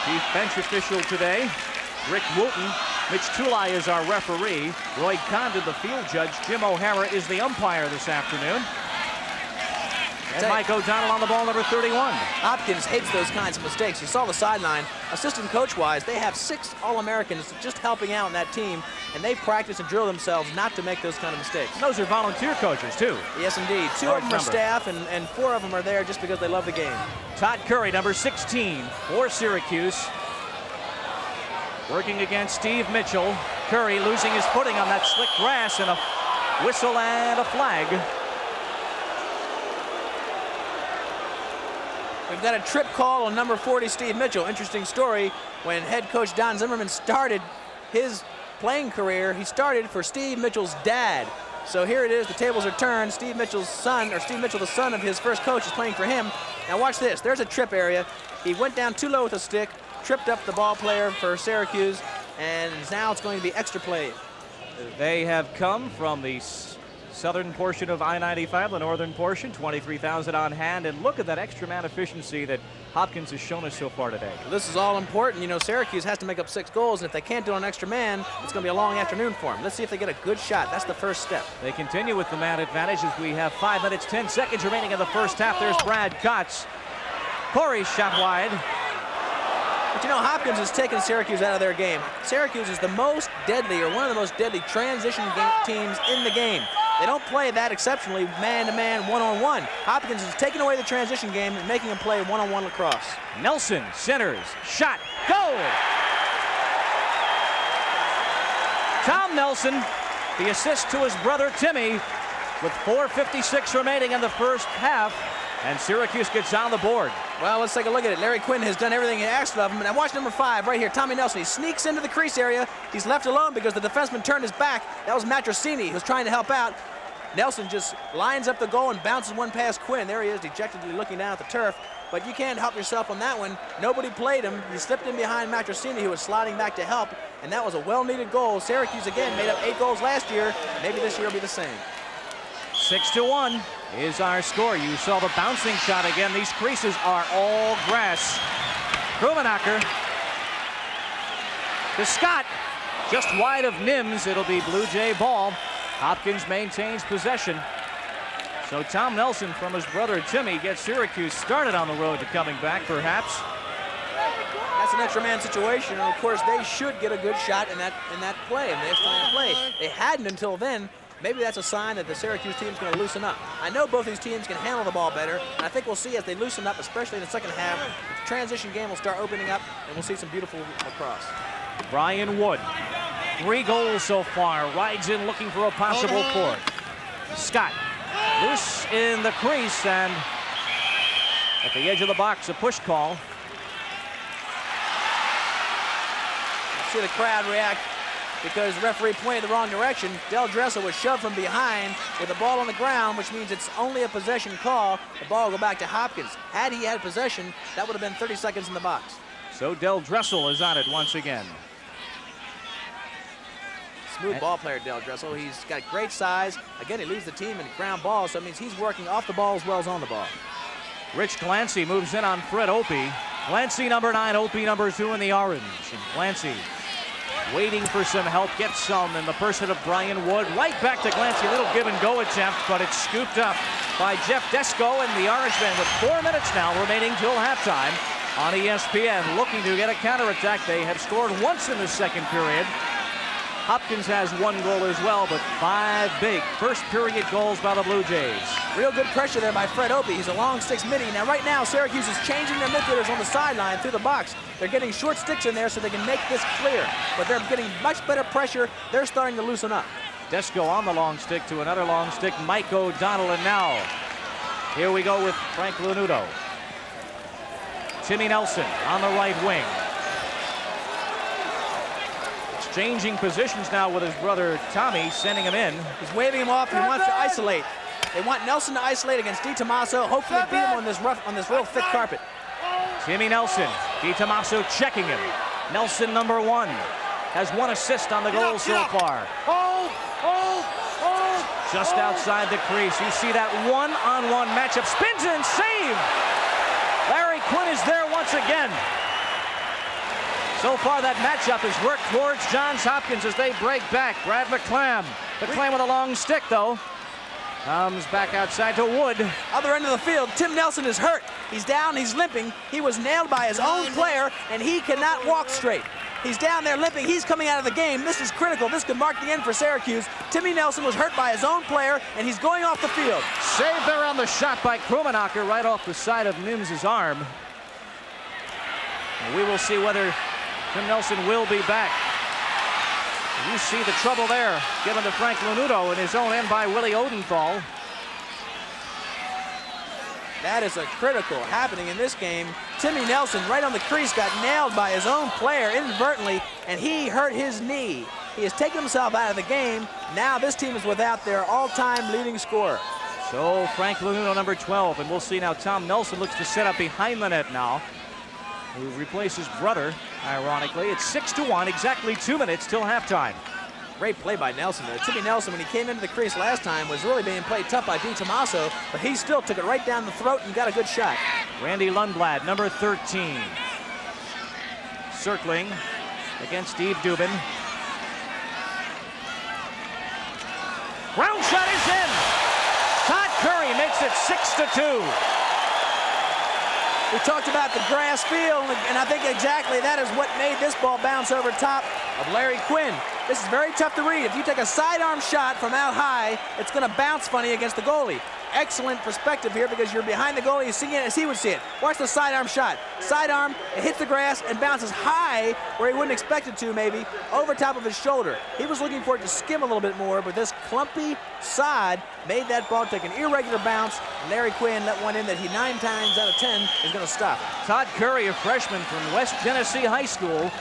Chief bench official today, Rick Wooten. Mitch Tulai is our referee. Roy Condon, the field judge. Jim O'Hara is the umpire this afternoon. And Mike O'Donnell on the ball, number 31. Hopkins hates those kinds of mistakes. You saw the sideline. Assistant coach-wise, they have 6 All-Americans just helping out in that team, and they practice and drill themselves not to make those kind of mistakes. Those are volunteer coaches, too. Yes, indeed. 2 of them are staff, and 4 of them are there just because they love the game. Todd Curry, number 16, for Syracuse. Working against Steve Mitchell. Curry losing his footing on that slick grass, and a whistle and a flag. We've got a trip call on number 40, Steve Mitchell. Interesting story. When head coach Don Zimmerman started his playing career, he started for Steve Mitchell's dad. So here it is, the tables are turned. Steve Mitchell's son, or Steve Mitchell, the son of his first coach, is playing for him. Now watch this, there's a trip area. He went down too low with a stick, tripped up the ball player for Syracuse, and now it's going to be extra play. They have come from the southern portion of I-95, the northern portion, 23,000 on hand, and look at that extra man efficiency that Hopkins has shown us so far today. This is all important. You know, Syracuse has to make up 6 goals, and if they can't do it on extra man, it's going to be a long afternoon for them. Let's see if they get a good shot. That's the first step. They continue with the man advantage as we have 5 minutes, 10 seconds remaining in the first half. There's Brad Kotz. Corey's shot wide. But you know, Hopkins has taken Syracuse out of their game. Syracuse is the most deadly, or one of the most deadly transition teams in the game. They don't play that exceptionally man-to-man, one-on-one. Hopkins is taking away the transition game and making them play one-on-one lacrosse. Nelson centers, shot, goal! Tom Nelson, the assist to his brother Timmy, with 4:56 remaining in the first half, and Syracuse gets on the board. Well, let's take a look at it. Larry Quinn has done everything he asked of him, and I watch number 5 right here, Tommy Nelson. He sneaks into the crease area. He's left alone because the defenseman turned his back. That was Matrosini, who was trying to help out. Nelson just lines up the goal and bounces one past Quinn. There he is, dejectedly looking down at the turf. But you can't help yourself on that one. Nobody played him. He slipped in behind Matrosini, who was sliding back to help, and that was a well-needed goal. Syracuse, again, made up 8 goals last year. Maybe this year will be the same. 6-1 is our score. You saw the bouncing shot again. These creases are all grass. Krumenacher to Scott, just wide of Nims. It'll be Blue Jay ball. Hopkins maintains possession. So Tom Nelson from his brother Timmy gets Syracuse started on the road to coming back, perhaps. That's an extra man situation, and of course they should get a good shot in that play, and they have to play. They hadn't until then. Maybe that's a sign that the Syracuse team's going to loosen up. I know both these teams can handle the ball better, and I think we'll see as they loosen up, especially in the second half, the transition game will start opening up, and we'll see some beautiful lacrosse. Brian Wood, 3 goals so far, rides in looking for a possible 4th. Scott, loose in the crease, and at the edge of the box, a push call. See the crowd react because the referee pointed the wrong direction. Del Dressel was shoved from behind with the ball on the ground, which means it's only a possession call. The ball will go back to Hopkins. Had he had possession, that would have been 30 seconds in the box. So Del Dressel is on it once again. Smooth ball player, Del Dressel. He's got great size. Again, he leads the team in ground balls, so it means he's working off the ball as well as on the ball. Rich Clancy moves in on Fred Opie. Clancy number 9, Opie number 2 in the orange. And Clancy waiting for some help, gets some in the person of Brian Wood. Right back to Clancy, a little give and go attempt, but it's scooped up by Jeff Desko and the Orangemen with 4 minutes now remaining till halftime on ESPN. Looking to get a counterattack. They have scored once in the second period. Hopkins has 1 goal as well, but 5 big first period goals by the Blue Jays. Real good pressure there by Fred Opie. He's a long sticks midi. Now right now, Syracuse is changing their midfielders on the sideline through the box. They're getting short sticks in there so they can make this clear. But they're getting much better pressure. They're starting to loosen up. Desco on the long stick to another long stick. Mike O'Donnell, and now here we go with Frank Lanuto. Timmy Nelson on the right wing. Exchanging positions now with his brother Tommy, sending him in. He's waving him off. He wants to isolate. They want Nelson to isolate against DiTomaso. Hopefully beat him on this real thick carpet. Timmy Nelson, DiTomaso checking him. Nelson, number 1, has 1 assist on the goal so far. Just outside the crease. You see that one-on-one matchup. Spins and save. Larry Quinn is there once again. So far that matchup has worked towards Johns Hopkins as they break back. Brad McClam. McClam with a long stick though. Comes back outside to Wood. Other end of the field, Tim Nelson is hurt. He's down, he's limping. He was nailed by his own player, and he cannot walk straight. He's down there limping. He's coming out of the game. This is critical. This could mark the end for Syracuse. Timmy Nelson was hurt by his own player, and he's going off the field. Saved there on the shot by Krummenacher right off the side of Mims' arm. And we will see whether Tim Nelson will be back. You see the trouble there given to Frank Lanuto in his own end by Willie Odenthal. That is a critical happening in this game. Timmy Nelson right on the crease got nailed by his own player inadvertently, and he hurt his knee. He has taken himself out of the game. Now this team is without their all-time leading scorer. So Frank Lanuto, number 12, and we'll see now Tom Nelson looks to set up behind the net now, who replaces brother, ironically. It's 6-1, exactly 2 minutes till halftime. Great play by Nelson there. Timmy Nelson, when he came into the crease last time, was really being played tough by DiTomaso, but he still took it right down the throat and got a good shot. Randy Lundblad, number 13. Circling against Steve Dubin. Round shot is in. Todd Curry makes it 6-2. We talked about the grass field, and I think exactly that is what made this ball bounce over top of Larry Quinn. This is very tough to read. If you take a sidearm shot from out high, it's going to bounce funny against the goalie. Excellent perspective here because you're behind the goalie, you're seeing it as he would see it. Watch the sidearm shot. Sidearm, it hits the grass and bounces high where he wouldn't expect it to, maybe, over top of his shoulder. He was looking for it to skim a little bit more, but this clumpy side made that ball take an irregular bounce. Larry Quinn let one in that he 9 times out of 10 is going to stop. Todd Curry, a freshman from West Genesee High School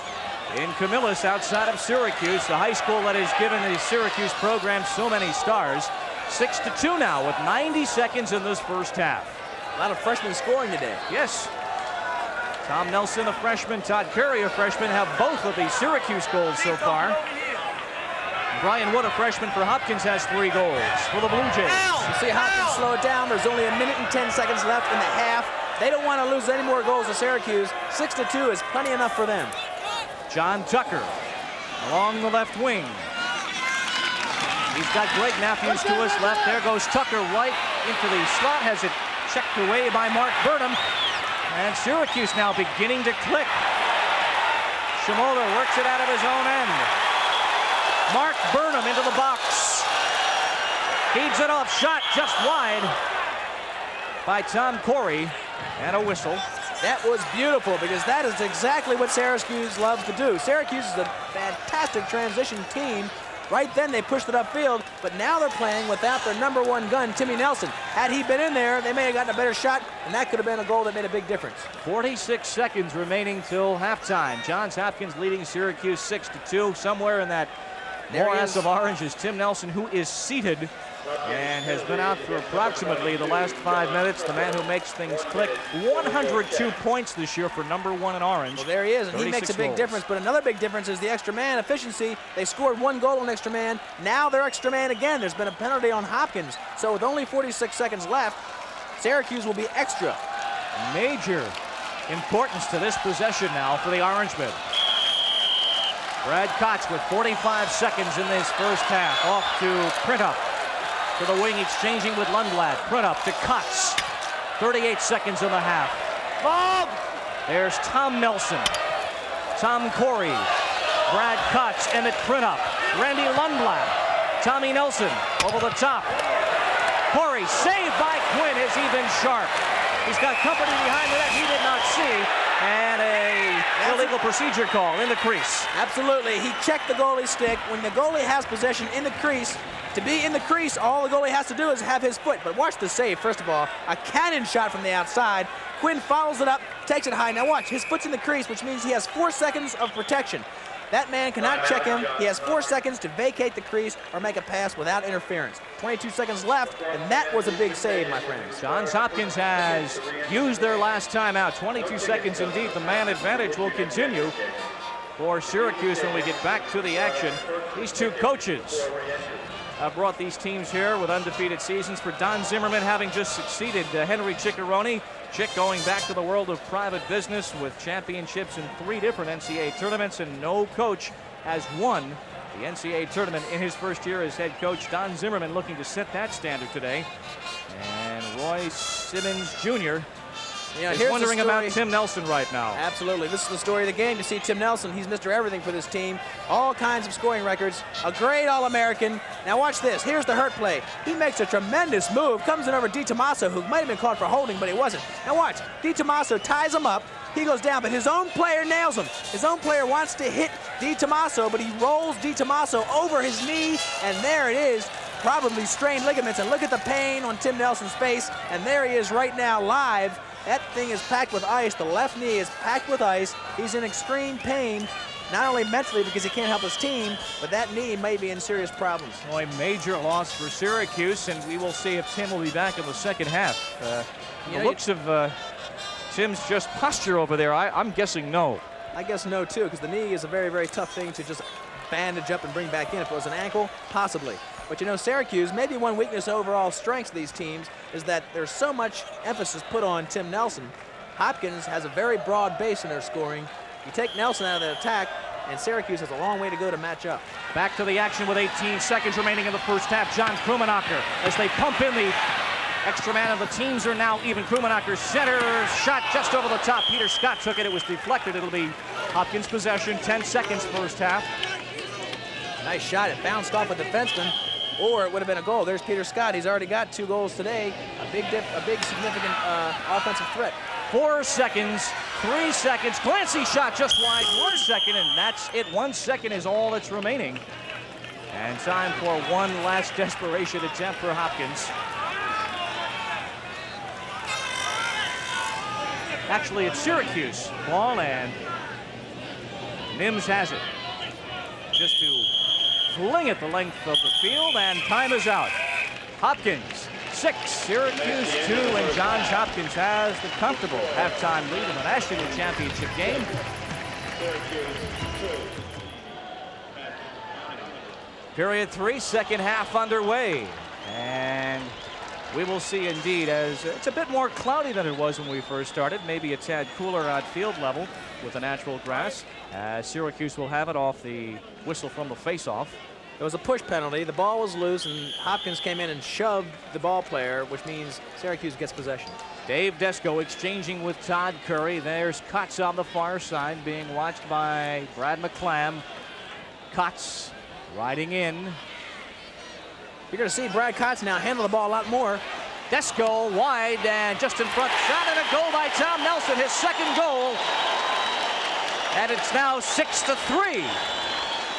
in Camillus outside of Syracuse, the high school that has given the Syracuse program so many stars. 6-2 now with 90 seconds in this first half. A lot of freshmen scoring today. Yes. Tom Nelson, a freshman, Todd Curry, a freshman, have both of the Syracuse goals so far. Brian Wood, a freshman for Hopkins, has 3 goals for the Blue Jays. You see Hopkins slow it down. There's only 1 minute and 10 seconds left in the half. They don't want to lose any more goals to Syracuse. 6-2 is plenty enough for them. John Tucker along the left wing. He's got Greg Matthews to his left. There goes Tucker right into the slot. Has it checked away by Mark Burnham. And Syracuse now beginning to click. Shimoda works it out of his own end. Mark Burnham into the box. Feeds it off. Shot just wide by Tom Corey. And a whistle. That was beautiful because that is exactly what Syracuse loves to do. Syracuse is a fantastic transition team. Right then they pushed it upfield, but now they're playing without their number 1 gun, Timmy Nelson. Had he been in there, they may have gotten a better shot, and that could have been a goal that made a big difference. 46 seconds remaining till halftime. Johns Hopkins leading Syracuse 6-2. Somewhere in that morass of orange is Tim Nelson, who is seated and has been out for approximately the last 5 minutes. The man who makes things click. 102 points this year for number 1 in orange. Well, there he is, and he makes a big difference. But another big difference is the extra man efficiency. They scored 1 goal on extra man. Now they're extra man again. There's been a penalty on Hopkins. So with only 46 seconds left, Syracuse will be extra. Major importance to this possession now for the Orangemen. Brad Cox with 45 seconds in this first half. Off to Printup. To the wing, exchanging with Lundblad. Printup to Cox. 38 seconds in the half. Bob! There's Tom Nelson. Tom Corey. Brad Cox. Emmett Printup. Randy Lundblad. Tommy Nelson over the top. Corey, saved by Quinn. Has he been sharp? He's got company behind the net he did not see. And a illegal procedure call in the crease. Absolutely. He checked the goalie's stick. When the goalie has possession in the crease, to be in the crease, all the goalie has to do is have his foot. But watch the save, first of all. A cannon shot from the outside. Quinn follows it up, takes it high. Now watch, his foot's in the crease, which means he has 4 seconds of protection. That man cannot check him. He has 4 seconds to vacate the crease or make a pass without interference. 22 seconds left, and that was a big save, my friends. Johns Hopkins has used their last timeout. 22 seconds indeed. The man advantage will continue for Syracuse when we get back to the action. These two coaches have brought these teams here with undefeated seasons. For Don Zimmerman, having just succeeded Henry Ciccarone. Chick going back to the world of private business with championships in 3 different NCAA tournaments, and no coach has won the NCAA tournament in his first year as head coach. Don Zimmerman looking to set that standard today. And Roy Simmons Jr. is wondering about Tim Nelson right now. Absolutely. This is the story of the game. You see Tim Nelson, he's Mr. Everything for this team. All kinds of scoring records. A great All-American. Now watch this. Here's the hurt play. He makes a tremendous move. Comes in over DiTomaso, who might have been called for holding, but he wasn't. Now watch. DiTomaso ties him up. He goes down, but his own player nails him. His own player wants to hit DiTomaso, but he rolls DiTomaso over his knee, and there it is. Probably strained ligaments, and look at the pain on Tim Nelson's face, and there he is right now live. That thing is packed with ice. The left knee is packed with ice. He's in extreme pain, not only mentally because he can't help his team, but that knee may be in serious problems. Oh, a major loss for Syracuse, and we will see if Tim will be back in the second half. The looks of Tim's just posture over there, I'm guessing no. I guess no, too, because the knee is a very, very tough thing to just bandage up and bring back in. If it was an ankle, possibly. But you know, Syracuse, maybe one weakness, overall strengths of these teams is that there's so much emphasis put on Tim Nelson. Hopkins has a very broad base in their scoring. You take Nelson out of the attack, and Syracuse has a long way to go to match up. Back to the action with 18 seconds remaining in the first half. John Krummenacher as they pump in the extra man, and the teams are now even. Krummenacher center shot just over the top. Peter Scott took it. It was deflected. It'll be Hopkins possession. 10 seconds first half. Nice shot. It bounced off a defenseman, or it would have been a goal. There's Peter Scott. He's already got 2 goals today. A big significant offensive threat. 4 seconds, 3 seconds. Clancy shot just wide. 1 second, and that's it. 1 second is all that's remaining. And time for one last desperation attempt for Hopkins. Actually, it's Syracuse ball, and Mims has it. Just to fling it the length of the field, and time is out. Hopkins 6, Syracuse 2, and Johns Hopkins has the comfortable halftime lead in the national championship game. Period 3, second half underway, and we will see indeed, as it's a bit more cloudy than it was when we first started, maybe a tad cooler at field level with the natural grass. Syracuse will have it off the whistle from the face-off. It was a push penalty. The ball was loose, and Hopkins came in and shoved the ball player, which means Syracuse gets possession. Dave Desko exchanging with Todd Curry. There's Kotz on the far side, being watched by Brad McClam. Kotz riding in. You're going to see Brad Kotz now handle the ball a lot more. Desko wide and just in front. Shot and a goal by Tom Nelson, his second goal. And it's now 6-3.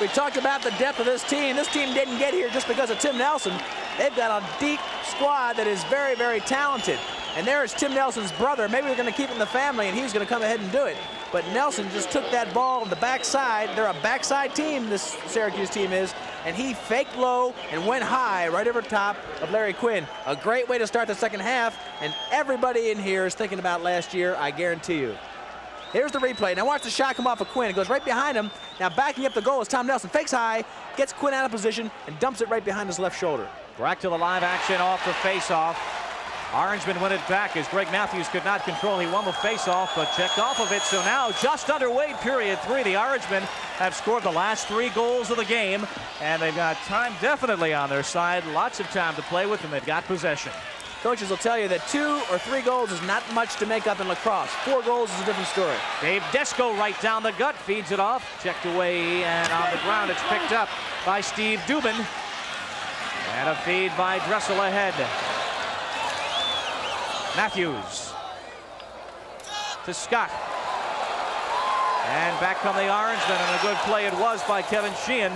We talked about the depth of this team. This team didn't get here just because of Tim Nelson. They've got a deep squad that is very, very talented. And there is Tim Nelson's brother. Maybe we're going to keep him in the family, and he's going to come ahead and do it. But Nelson just took that ball on the backside. They're a backside team, this Syracuse team is. And he faked low and went high right over top of Larry Quinn. A great way to start the second half. And everybody in here is thinking about last year, I guarantee you. Here's the replay. Now watch the shot come off of Quinn. It goes right behind him. Now backing up the goal is Tom Nelson. Fakes high, gets Quinn out of position, and dumps it right behind his left shoulder. Back to the live action off the face-off. Orangeman won it back as Greg Matthews could not control. He won the face-off, but checked off of it. So now just underway, period 3. The Orangemen have scored the last 3 goals of the game, and they've got time definitely on their side. Lots of time to play with, and they've got possession. Coaches will tell you that 2 or 3 goals is not much to make up in lacrosse. 4 goals is a different story. Dave Desko right down the gut, feeds it off, checked away, and on the ground it's picked up by Steve Dubin. And a feed by Dressel ahead. Matthews to Scott. And back come the Orangemen, and a good play it was by Kevin Sheehan.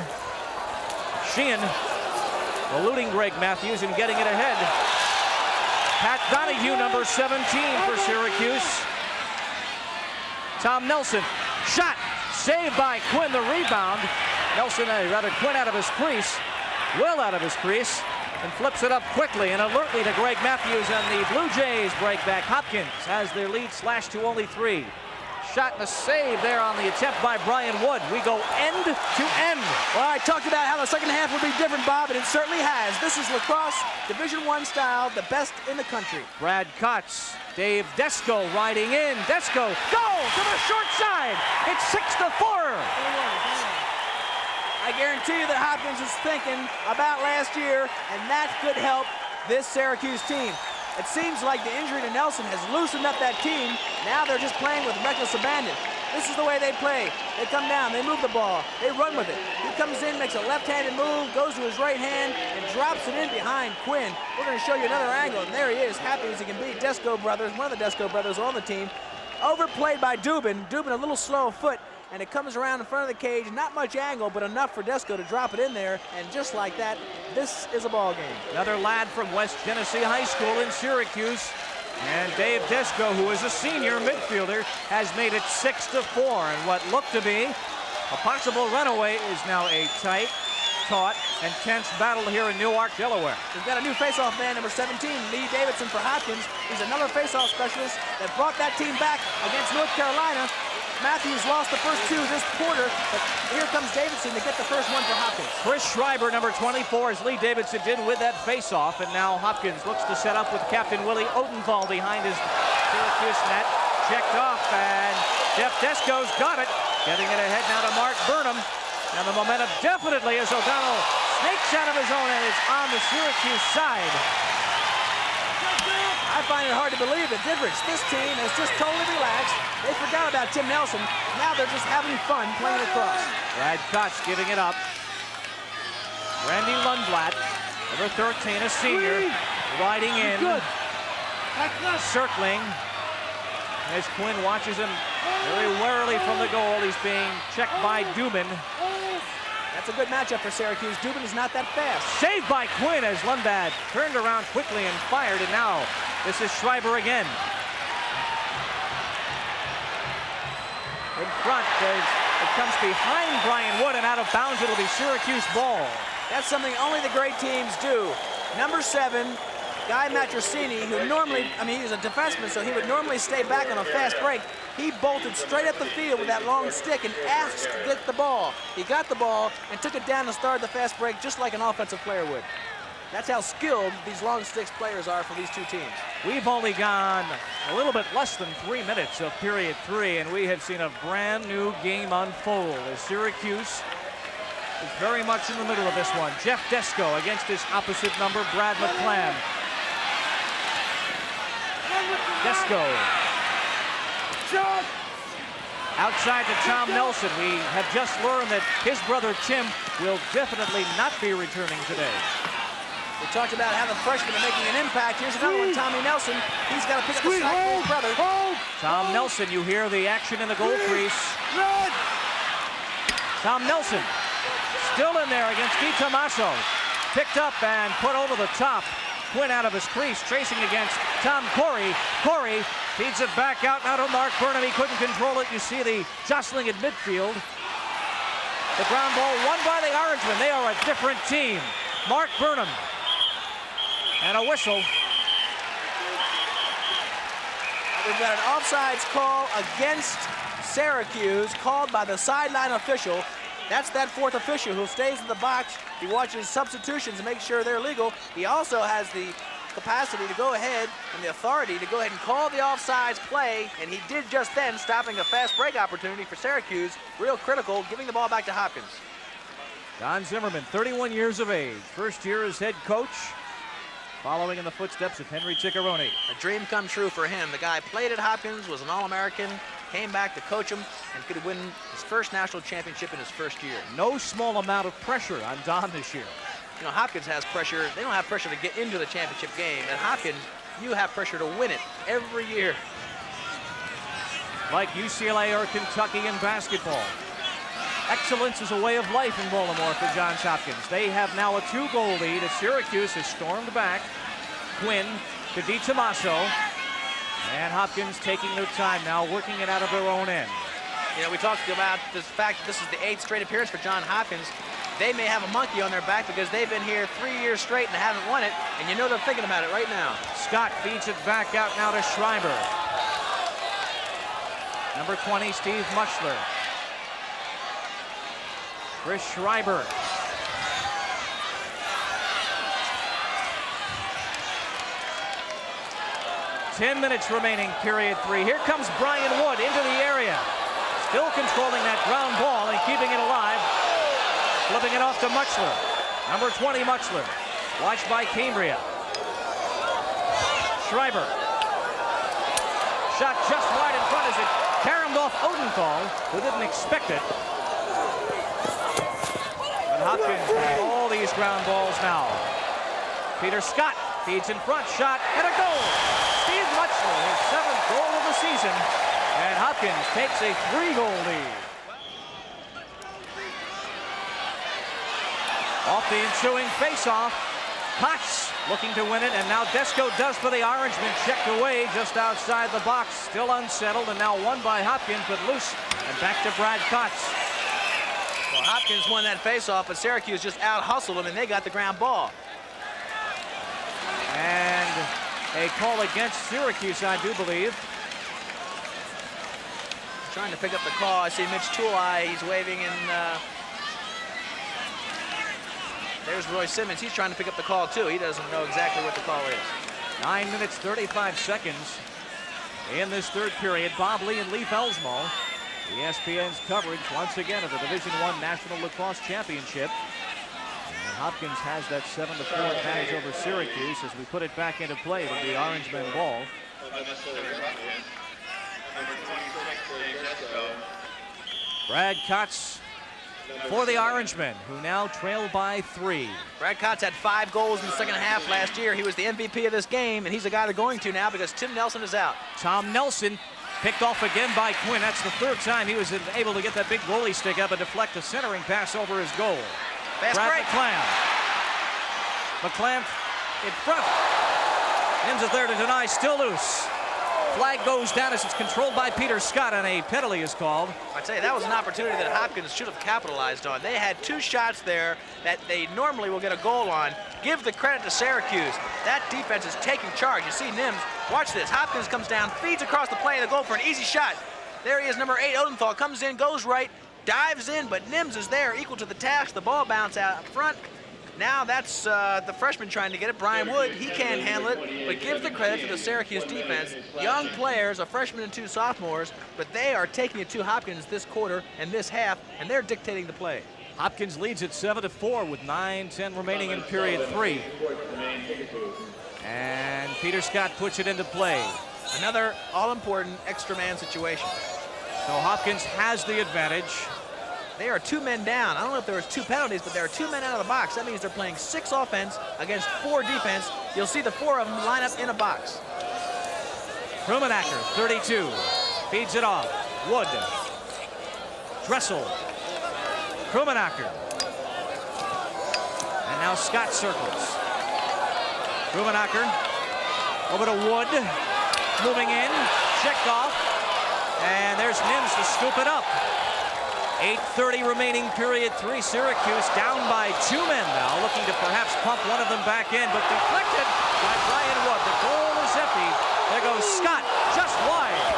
Sheehan eluding Greg Matthews and getting it ahead. Pat Donahue, number 17 for Syracuse. Tom Nelson, shot, saved by Quinn, the rebound. Nelson, rather Quinn out of his crease, well out of his crease, and flips it up quickly and alertly to Greg Matthews, and the Blue Jays break back. Hopkins has their lead slashed to only 3. Shot and a save there on the attempt by Brian Wood. We go end to end. Well, I talked about how the second half would be different, Bob, and it certainly has. This is Lacrosse, Division I style, the best in the country. Brad Kotz, Dave Desko riding in. Desko, goal to the short side. It's 6-4. I guarantee you that Hopkins is thinking about last year, and that could help this Syracuse team. It seems like the injury to Nelson has loosened up that team. Now they're just playing with reckless abandon. This is the way they play. They come down, they move the ball, they run with it. He comes in, makes a left-handed move, goes to his right hand, and drops it in behind Quinn. We're going to show you another angle, and there he is, happy as he can be. Desko brothers, one of the Desko brothers on the team. Overplayed by Dubin. Dubin a little slow of foot, and it comes around in front of the cage. Not much angle, but enough for Desko to drop it in there. And just like that, this is a ball game. Another lad from West Genesee High School in Syracuse. And Dave Desko, who is a senior midfielder, has made it 6-4. And what looked to be a possible runaway is now a tight, taut, and tense battle here in Newark, Delaware. We've got a new faceoff man, number 17, Lee Davidson for Hopkins. He's another faceoff specialist that brought that team back against North Carolina. Matthews lost the first 2 this quarter, but here comes Davidson to get the first one for Hopkins. Chris Schreiber, number 24, as Lee Davidson did with that faceoff, and now Hopkins looks to set up with Captain Willie Odenthal behind his Syracuse net. Checked off, and Jeff Desko's got it. Getting it ahead now to Mark Burnham. And the momentum definitely as O'Donnell snakes out of his own and is on the Syracuse side. I find it hard to believe the difference. This team has just totally relaxed. They forgot about Tim Nelson. Now they're just having fun playing lacrosse. Brad Kotz giving it up. Randy Lundblatt, number 13, a senior, riding in, circling. As Quinn watches him very warily from the goal, he's being checked by Dubin. That's a good matchup for Syracuse. Dubin is not that fast. Saved by Quinn as Lundblatt turned around quickly and fired, and now this is Schreiber again. In front, it comes behind Brian Wood, and out of bounds. It'll be Syracuse ball. That's something only the great teams do. Number 7, Guy Matrosini, who normally, he's a defenseman, so he would normally stay back on a fast break. He bolted straight up the field with that long stick and asked to get the ball. He got the ball and took it down and started the fast break just like an offensive player would. That's how skilled these long sticks players are for these two teams. We've only gone a little bit less than 3 minutes of period 3, and we have seen a brand new game unfold as Syracuse is very much in the middle of this one. Jeff Desko against his opposite number, Brad McClam. Desko. Outside to Tom Nelson. We have just learned that his brother Tim will definitely not be returning today. We talked about how the freshmen are making an impact. Here's another one, Tommy Nelson. He's got to pick up the slack for his brother. Tom Nelson, you hear the action in the goal crease. Tom Nelson still in there against Di Tommaso. Picked up and put over the top. Quinn out of his crease, tracing against Tom Corey. Corey feeds it back out now to Mark Burnham. He couldn't control it. You see the jostling at midfield. The ground ball won by the Orangemen. They are a different team. Mark Burnham. And a whistle. We've got an offsides call against Syracuse, called by the sideline official. That's that fourth official who stays in the box. He watches substitutions to make sure they're legal. He also has the capacity to go ahead and the authority to go ahead and call the offsides play, and he did just then, stopping a fast break opportunity for Syracuse. Real critical, giving the ball back to Hopkins. Don Zimmerman, 31 years of age, first year as head coach, following in the footsteps of Henry Ciccarone. A dream come true for him. The guy played at Hopkins, was an All-American, came back to coach him, and could win his first national championship in his first year. No small amount of pressure on Don this year. You know, Hopkins has pressure. They don't have pressure to get into the championship game. And Hopkins, you have pressure to win it every year. Like UCLA or Kentucky in basketball. Excellence is a way of life in Baltimore for Johns Hopkins. They have now a 2-goal lead as Syracuse has stormed back. Quinn to DiTomaso. And Hopkins taking their time now, working it out of their own end. You know, we talked about the fact that this is the 8th straight appearance for Johns Hopkins. They may have a monkey on their back because they've been here 3 years straight and haven't won it, and you know they're thinking about it right now. Scott feeds it back out now to Schreiber. Number 20, Steve Muchler. Chris Schreiber. Ten minutes remaining, period 3. Here comes Brian Wood into the area. Still controlling that ground ball and keeping it alive. Flipping it off to Muchler. Number 20, Muchler. Watched by Cambria. Schreiber. Shot just wide in front as it caromed off Odenthal, who didn't expect it. And Hopkins has all these ground balls now. Peter Scott feeds in front, shot, and a goal. Steve Muchler, his 7th goal of the season, and Hopkins takes a 3-goal lead. Off the ensuing face-off, Potts looking to win it, and now Desko does for the Orangemen, checked away just outside the box, still unsettled, and now won by Hopkins, but loose, and back to Brad Potts. Well, Hopkins won that face-off, but Syracuse just out-hustled them, and they got the ground ball. And a call against Syracuse, I do believe. Trying to pick up the call. I see Mitch Tooleye. He's waving, and there's Roy Simmons. He's trying to pick up the call, too. He doesn't know exactly what the call is. 9 minutes, 35 seconds in this third period. Bob Lee and Lee Felsmo. ESPN's coverage once again of the Division I National Lacrosse Championship. And Hopkins has that 7-4 advantage over Syracuse as we put it back into play with the Orangemen ball. Brad Kotz for the Orangemen, who now trail by 3. Brad Kotz had 5 goals in the second half last year. He was the MVP of this game, and he's the guy they're going to now because Tim Nelson is out. Tom Nelson picked off again by Quinn. That's the 3rd time he was able to get that big goalie stick up and deflect a centering pass over his goal. Fast Brad break. McClamp in front. Nims is there to deny, still loose. Flag goes down as it's controlled by Peter Scott, and a penalty is called. I tell you, that was an opportunity that Hopkins should have capitalized on. They had 2 shots there that they normally will get a goal on. Give the credit to Syracuse. That defense is taking charge. You see Nims, watch this. Hopkins comes down, feeds across the plane of the goal for an easy shot. There he is, number 8, Odenthal, comes in, goes right, dives in, but Nims is there, equal to the task. The ball bounces out front. Now that's the freshman trying to get it, Brian Wood. He can't handle it, but give the credit to the Syracuse defense. Young players, a freshman and 2 sophomores, but they are taking it to Hopkins this quarter and this half, and they're dictating the play. Hopkins leads at 7-4 with 9:10 remaining in period 3. And Peter Scott puts it into play. Another all-important extra man situation. So Hopkins has the advantage. They are 2 men down. I don't know if there was 2 penalties, but there are 2 men out of the box. That means they're playing 6 offense against 4 defense. You'll see the 4 of them line up in a box. Krumenacker, 32, feeds it off. Wood, Dressel, Krumenacker. And now Scott circles. Krumenacker over to Wood, moving in, checked off, and there's Nims to scoop it up. 8:30 remaining period 3. Syracuse down by 2 men now, looking to perhaps pump one of them back in, but deflected by Brian Wood. The goal is empty. There goes Scott, just wide.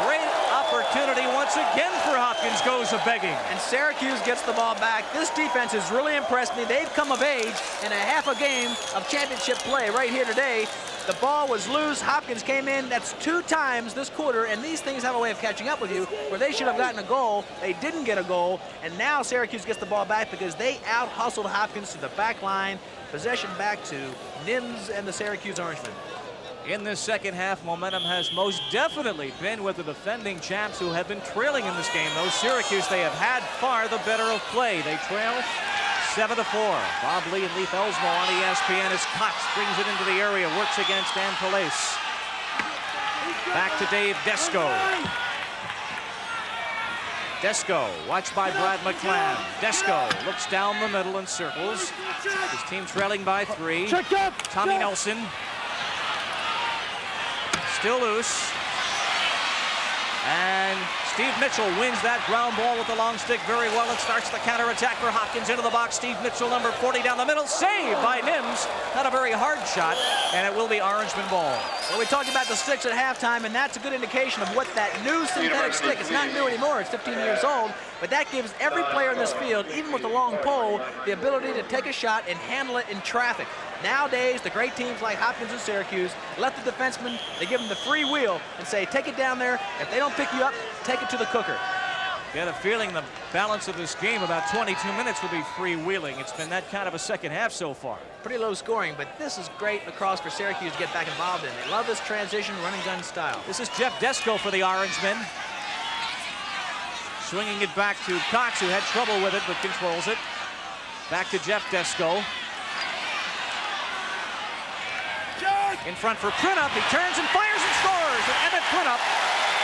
Great opportunity once again for Hopkins, goes a-begging. And Syracuse gets the ball back. This defense has really impressed me. They've come of age in a half a game of championship play right here today. The ball was loose. Hopkins came in. That's 2 times this quarter, and these things have a way of catching up with you where they should have gotten a goal. They didn't get a goal, and now Syracuse gets the ball back because they out-hustled Hopkins to the back line. Possession back to Nims and the Syracuse Orangemen. In this second half, momentum has most definitely been with the defending champs who have been trailing in this game. Though Syracuse, they have had far the better of play. They trail 7-4. Bob Lee and Leif Elsmo on ESPN as Cox brings it into the area, works against Dan Palace. Back to Dave Desko. Desko, watched by Brad McClam. Desko looks down the middle and circles. His team trailing by 3. Tommy Nelson. Still loose. And Steve Mitchell wins that ground ball with the long stick very well. It starts the counterattack for Hopkins into the box. Steve Mitchell, number 40, down the middle. Saved by Nims. Not a very hard shot, and it will be Orangeman ball. Well, we talked about the sticks at halftime, and that's a good indication of what that new synthetic stick, it's not new anymore, it's 15 years old, but that gives every player in this field, even with a long pole, the ability to take a shot and handle it in traffic. Nowadays, the great teams like Hopkins and Syracuse let the defensemen, they give them the free wheel and say, take it down there. If they don't pick you up, take it to the cooker. Get a feeling the balance of this game, about 22 minutes, will be freewheeling. It's been that kind of a second half so far. Pretty low scoring, but this is great lacrosse for Syracuse to get back involved in. They love this transition run and gun style. This is Jeff Desko for the Orangemen. Swinging it back to Cox, who had trouble with it, but controls it. Back to Jeff Desko. In front for Printup. He turns and fires and scores. And Emmett Printup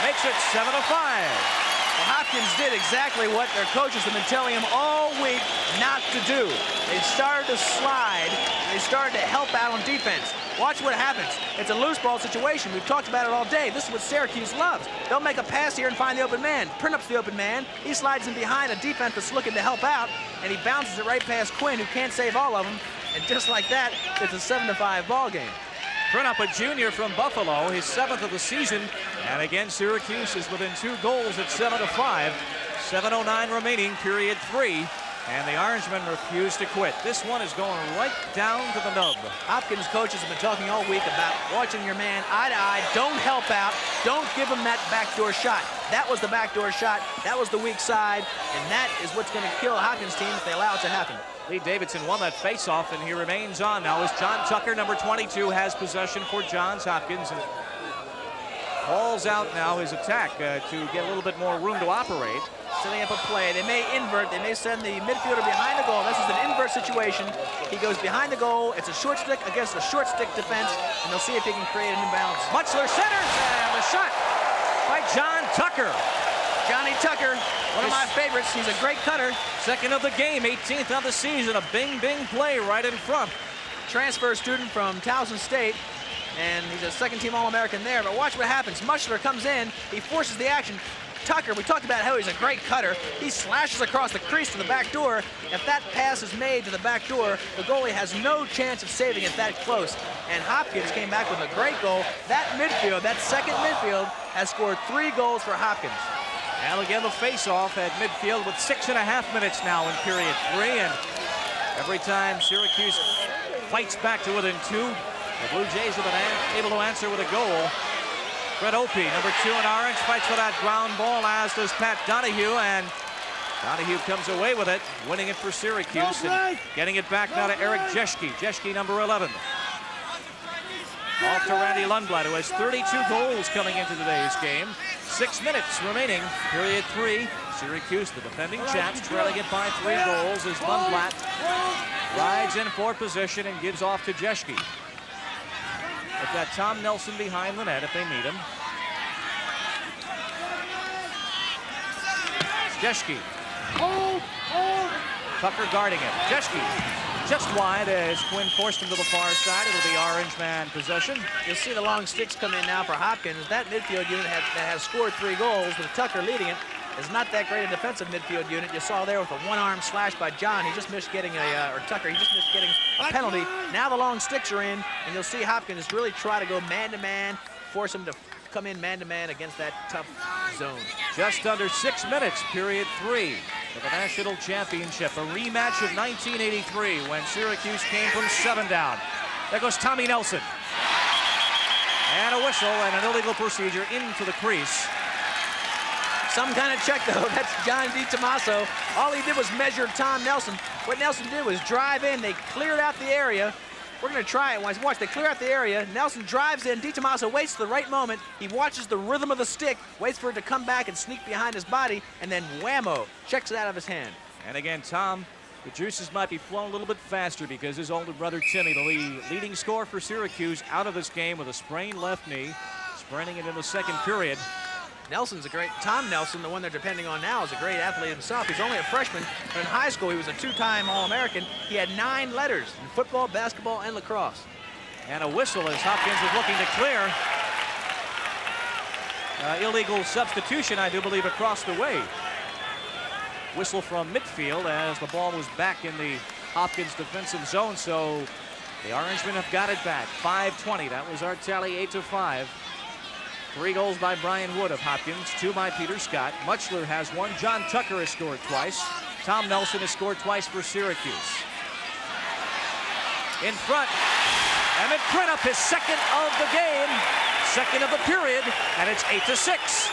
makes it 7-5. Well, Hopkins did exactly what their coaches have been telling him all week not to do. They started to slide, and they started to help out on defense. Watch what happens. It's a loose ball situation. We've talked about it all day. This is what Syracuse loves. They'll make a pass here and find the open man. Printup's the open man. He slides in behind a defense that's looking to help out, and he bounces it right past Quinn, who can't save all of them. And just like that, it's a 7-5 ball game. Printup, a junior from Buffalo, his 7th of the season. And again, Syracuse is within 2 goals at 7-5. 7:09 remaining, period 3. And the Orangemen refuse to quit. This one is going right down to the nub. Hopkins coaches have been talking all week about watching your man eye to eye. Don't help out. Don't give him that backdoor shot. That was the backdoor shot. That was the weak side. And that is what's going to kill Hopkins' team if they allow it to happen. Lee Davidson won that faceoff, and he remains on now as John Tucker, number 22, has possession for Johns Hopkins. And calls out now his attack to get a little bit more room to operate. Setting up a play. They may invert. They may send the midfielder behind the goal. This is an invert situation. He goes behind the goal. It's a short stick against a short stick defense, and they'll see if he can create an imbalance. Mutzler centers, and the shot by John Tucker. Johnny Tucker, one of my favorites. He's a great cutter. 2nd of the game, 18th of the season. A bing-bing play right in front. Transfer student from Towson State, and he's a second-team All-American there. But watch what happens. Mutzler comes in. He forces the action. Tucker, we talked about how he's a great cutter. He slashes across the crease to the back door. If that pass is made to the back door, the goalie has no chance of saving it that close. And Hopkins came back with a great goal. That midfield, that second midfield, has scored 3 goals for Hopkins. And again, the face-off at midfield with 6.5 minutes now in period 3. And every time Syracuse fights back to within 2, the Blue Jays have been able to answer with a goal. Fred Opie, number 2 in orange, fights for that ground ball, as does Pat Donahue. And Donahue comes away with it, winning it for Syracuse. And getting it back now to Eric Jeschke. Jeschke, number 11. Off to Randy Lundblad, who has 32 goals coming into today's game. 6 minutes remaining, period 3. Syracuse, the defending champs, trailing it by 3 goals as Lundblad rides in for position and gives off to Jeschke. They've got Tom Nelson behind the net if they need him. Jeschke. Tucker guarding it. Jeschke just wide as Quinn forced him to the far side. It'll be Orange man possession. You'll see the long sticks come in now for Hopkins. That midfield unit that has scored 3 goals with Tucker leading it is not that great a defensive midfield unit. You saw there with a one-arm slash by John. He just missed getting Tucker, he just missed getting a penalty. Now the long sticks are in, and you'll see Hopkins really try to go man-to-man, force him to come in man-to-man against that tough zone. Just under 6 minutes, period 3 for the national championship. A rematch of 1983 when Syracuse came from 7 down. There goes Tommy Nelson. And a whistle and an illegal procedure into the crease. Some kind of check, though. That's John DiTomaso. All he did was measure Tom Nelson. What Nelson did was drive in. They cleared out the area. We're going to try it. Watch, they clear out the area. Nelson drives in. DiTomaso waits for the right moment. He watches the rhythm of the stick, waits for it to come back and sneak behind his body, and then whammo, checks it out of his hand. And again, Tom The juices might be flowing a little bit faster because his older brother Timmy, the leading scorer for Syracuse, out of this game with a sprained left knee, spraining it in the second period. Nelson's a great, Tom Nelson, the one they're depending on now, is a great athlete himself. He's only a freshman, but in high school he was a 2-time All-American. He had 9 letters in football, basketball, and lacrosse. And a whistle as Hopkins is looking to clear. Illegal substitution, I do believe, across the way. Whistle from midfield as the ball was back in the Hopkins defensive zone, so the Orangemen have got it back. 5:20, that was our tally, 8-5. 3 goals by Brian Wood of Hopkins, 2 by Peter Scott. Muchler has 1. John Tucker has scored twice. Tom Nelson has scored twice for Syracuse. In front, Emmett Crinnup, his second of the game, second of the period, and it's 8-6.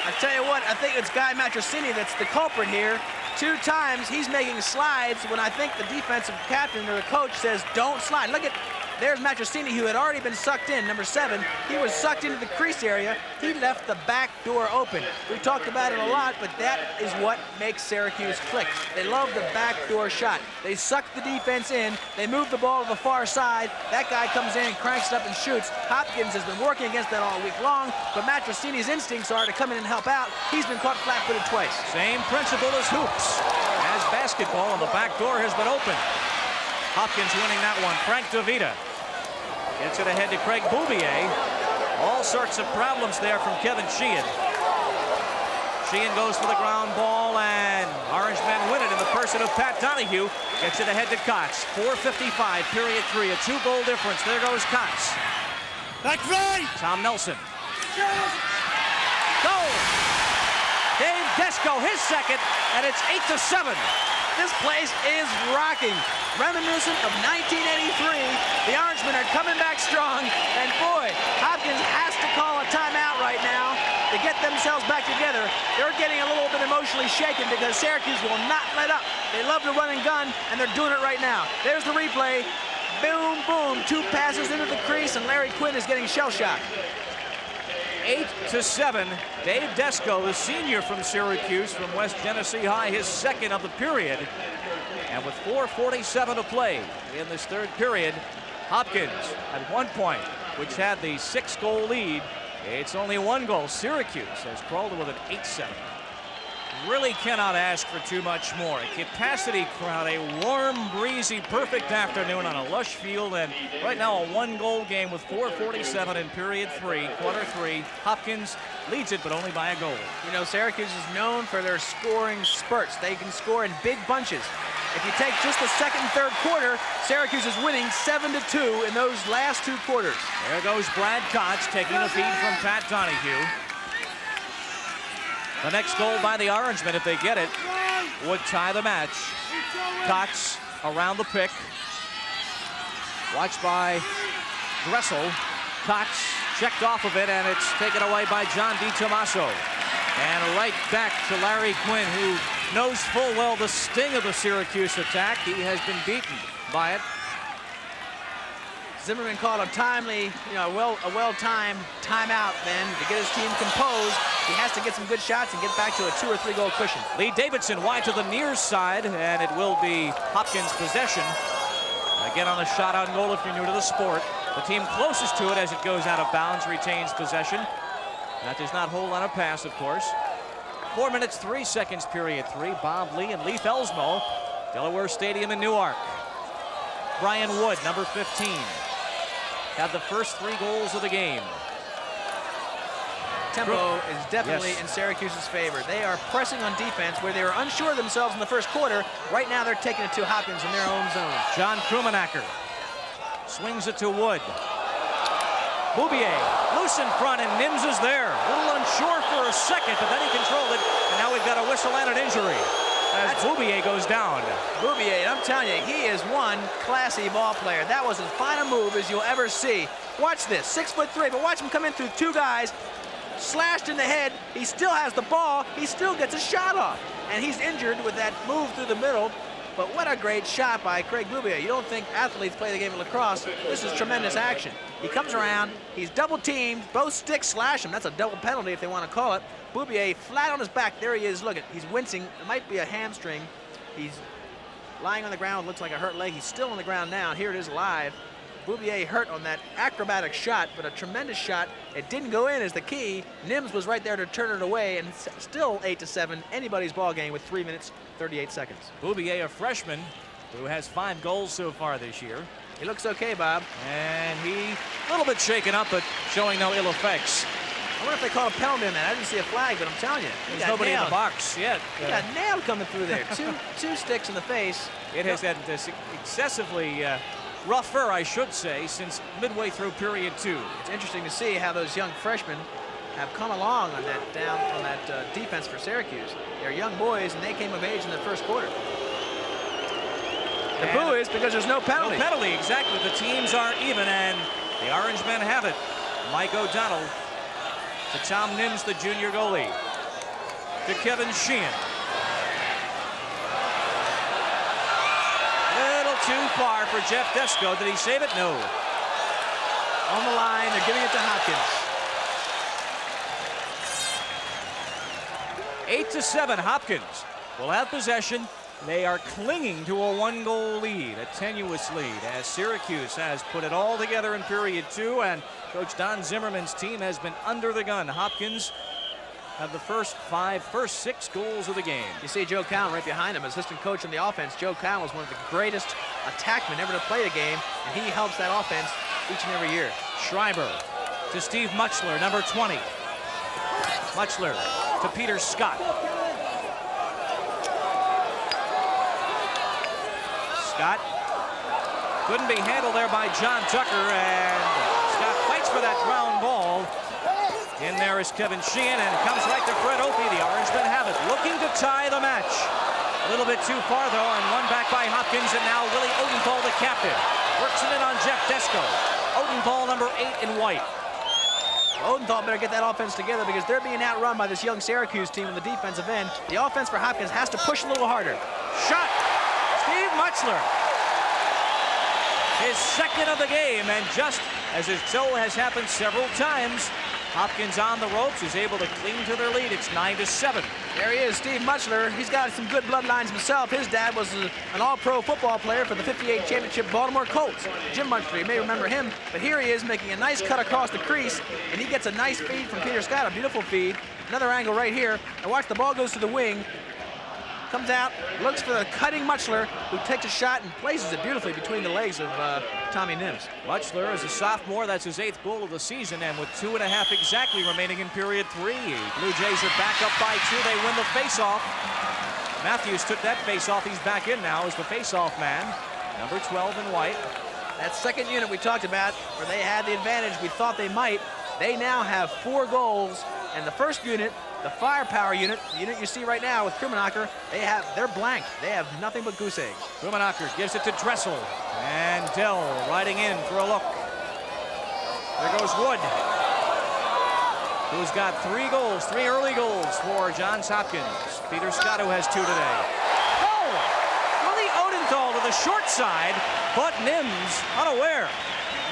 I tell you what, I think it's Guy Matrosini that's the culprit here. 2 times he's making slides when I think the defensive captain or the coach says don't slide. Look at, there's Matrosini, who had already been sucked in, number 7. He was sucked into the crease area. He left the back door open. We talked about it a lot, but that is what makes Syracuse click. They love the back door shot. They suck the defense in. They move the ball to the far side. That guy comes in and cranks it up and shoots. Hopkins has been working against that all week long, but Matrosini's instincts are to come in and help out. He's been caught flat-footed twice. Same principle as hoops, as basketball, and the back door has been open. Hopkins winning that one. Frank DeVita gets it ahead to Craig Bouvier. All sorts of problems there from Kevin Sheehan. Sheehan goes for the ground ball, and Orangemen win it in the person of Pat Donahue. Gets it ahead to Cox. 4:55, period 3, a 2-goal difference. There goes Cox. Back right! Tom Nelson. Goal! Dave Desco, his second, and it's 8-7. This place is rocking. Reminiscent of 1983. The Orangemen are coming back strong, and boy, Hopkins has to call a timeout right now to get themselves back together. They're getting a little bit emotionally shaken because Syracuse will not let up. They love to run and gun, and they're doing it right now. There's the replay. Boom, boom, 2 passes into the crease, and Larry Quinn is getting shell-shocked. 8-7. Dave Desco, the senior from Syracuse, from West Genesee High, his second of the period. And with 4:47 to play in this third period, Hopkins at 1 point, which had the 6-goal lead. It's only 1 goal. Syracuse has crawled with an 8-7. Really cannot ask for too much more. A capacity crowd, a warm, breezy, perfect afternoon on a lush field, and right now a 1-goal game with 4:47 in period 3, quarter 3. Hopkins leads it, but only by a goal. You know, Syracuse is known for their scoring spurts. They can score in big bunches. If you take just the second and third quarter, Syracuse is winning 7-2 in those last 2 quarters. There goes Brad Cox taking a feed from Pat Donahue. The next goal by the Orangemen, if they get it, would tie the match. Cox around the pick. Watched by Dressel. Cox checked off of it, and it's taken away by John DiTomaso. And right back to Larry Quinn, who knows full well the sting of the Syracuse attack. He has been beaten by it. Zimmerman called a timely, a well-timed timeout then to get his team composed. He has to get some good shots and get back to a 2 or 3 goal cushion. Lee Davidson wide to the near side, and it will be Hopkins' possession. Again on the shot on goal if you're new to the sport. The team closest to it as it goes out of bounds retains possession. That does not hold on a pass, of course. 4 minutes, 3 seconds, period 3. Bob Lee and Lee Felsmo, Delaware Stadium in Newark. Brian Wood, number 15, had the first 3 goals of the game. Tempo is definitely in Syracuse's favor. They are pressing on defense where they were unsure of themselves in the first quarter. Right now they're taking it to Hopkins in their own zone. John Krumenacker swings it to Wood. Bouvier loose in front, and Nims is there. A little unsure for a second, but then he controlled it, and now we've got a whistle and an injury as Bouvier goes down. Bouvier, I'm telling you, he is one classy ball player. That was as fine a move as you'll ever see. Watch this, 6'3", but watch him come in through 2 guys, slashed in the head. He still has the ball. He still gets a shot off, and he's injured with that move through the middle. But what a great shot by Craig Bouvier. You don't think athletes play the game of lacrosse. This is tremendous action. He comes around, he's double teamed, both sticks slash him. That's a double penalty if they want to call it. Bouvier flat on his back. There he is. Look at, he's wincing. It might be a hamstring. He's lying on the ground, looks like a hurt leg. He's still on the ground now. Here it is live. Bouvier hurt on that acrobatic shot, but a tremendous shot. It didn't go in is the key. Nims was right there to turn it away, and still 8-7. Anybody's ball game with 3 minutes, 38 seconds. Bouvier, a freshman who has 5 goals so far this year. He looks okay, Bob. And he a little bit shaken up, but showing no ill effects. I wonder if they call a penalty on that. I didn't see a flag, but I'm telling you. There's nobody in the box yet. He got nailed coming through there. two sticks in the face. It has had this excessively rougher, I should say, since midway through period 2. It's interesting to see how those young freshmen have come along on that defense for Syracuse. They're young boys, and they came of age in the first quarter. The boo is because there's no penalty. No penalty, exactly. The teams are even, and the Orange men have it. Mike O'Donnell to Tom Nims, the junior goalie. To Kevin Sheehan. Little too far for Jeff Desko. Did he save it? No. On the line, they're giving it to Hopkins. 8-7, Hopkins will have possession. They are clinging to a 1-goal lead, a tenuous lead, as Syracuse has put it all together in period 2, and Coach Don Zimmerman's team has been under the gun. Hopkins have the first 6 goals of the game. You see Joe Cowan right behind him, assistant coach on the offense. Joe Cowan was one of the greatest attackmen ever to play the game, and he helps that offense each and every year. Schreiber to Steve Muchler, number 20. Muchler to Peter Scott. Scott couldn't be handled there by John Tucker, and Scott fights for that ground ball. In there is Kevin Sheehan, and it comes right to Fred Opie. The Orangemen have it, looking to tie the match. A little bit too far, though, and one back by Hopkins, and now Willie Odenthal, the captain, works it in on Jeff Desko. Odenthal, number 8 in white. Odenthal better get that offense together because they're being outrun by this young Syracuse team in the defensive end. The offense for Hopkins has to push a little harder. Shot! Steve Muchler. His second of the game, and just as it so has happened several times, Hopkins on the ropes is able to cling to their lead. It's 9-7. There he is, Steve Muchler. He's got some good bloodlines himself. His dad was an all-pro football player for the '58 championship Baltimore Colts. Jim Muchler, you may remember him. But here he is making a nice cut across the crease, and he gets a nice feed from Peter Scott, a beautiful feed. Another angle right here. And watch, the ball goes to the wing. Comes out, looks for the cutting Muchler, who takes a shot and places it beautifully between the legs of Tommy Nims. Muchler is a sophomore. That's his 8th goal of the season, and with 2.5 exactly remaining in period 3. Blue Jays are back up by 2. They win the faceoff. Matthews took that faceoff. He's back in now as the faceoff man, number 12 in white. That second unit we talked about, where they had the advantage we thought they might, they now have 4 goals, and the first unit, the firepower unit, the unit you see right now with Krummenacher, they're blank. They have nothing but goose eggs. Krummenacher gives it to Dressel, and Dell riding in for a look. There goes Wood, who's got 3 goals, 3 early goals for Johns Hopkins. Peter Scott, who has 2 today. Oh! Willie Odenthal to the short side, but Nims unaware.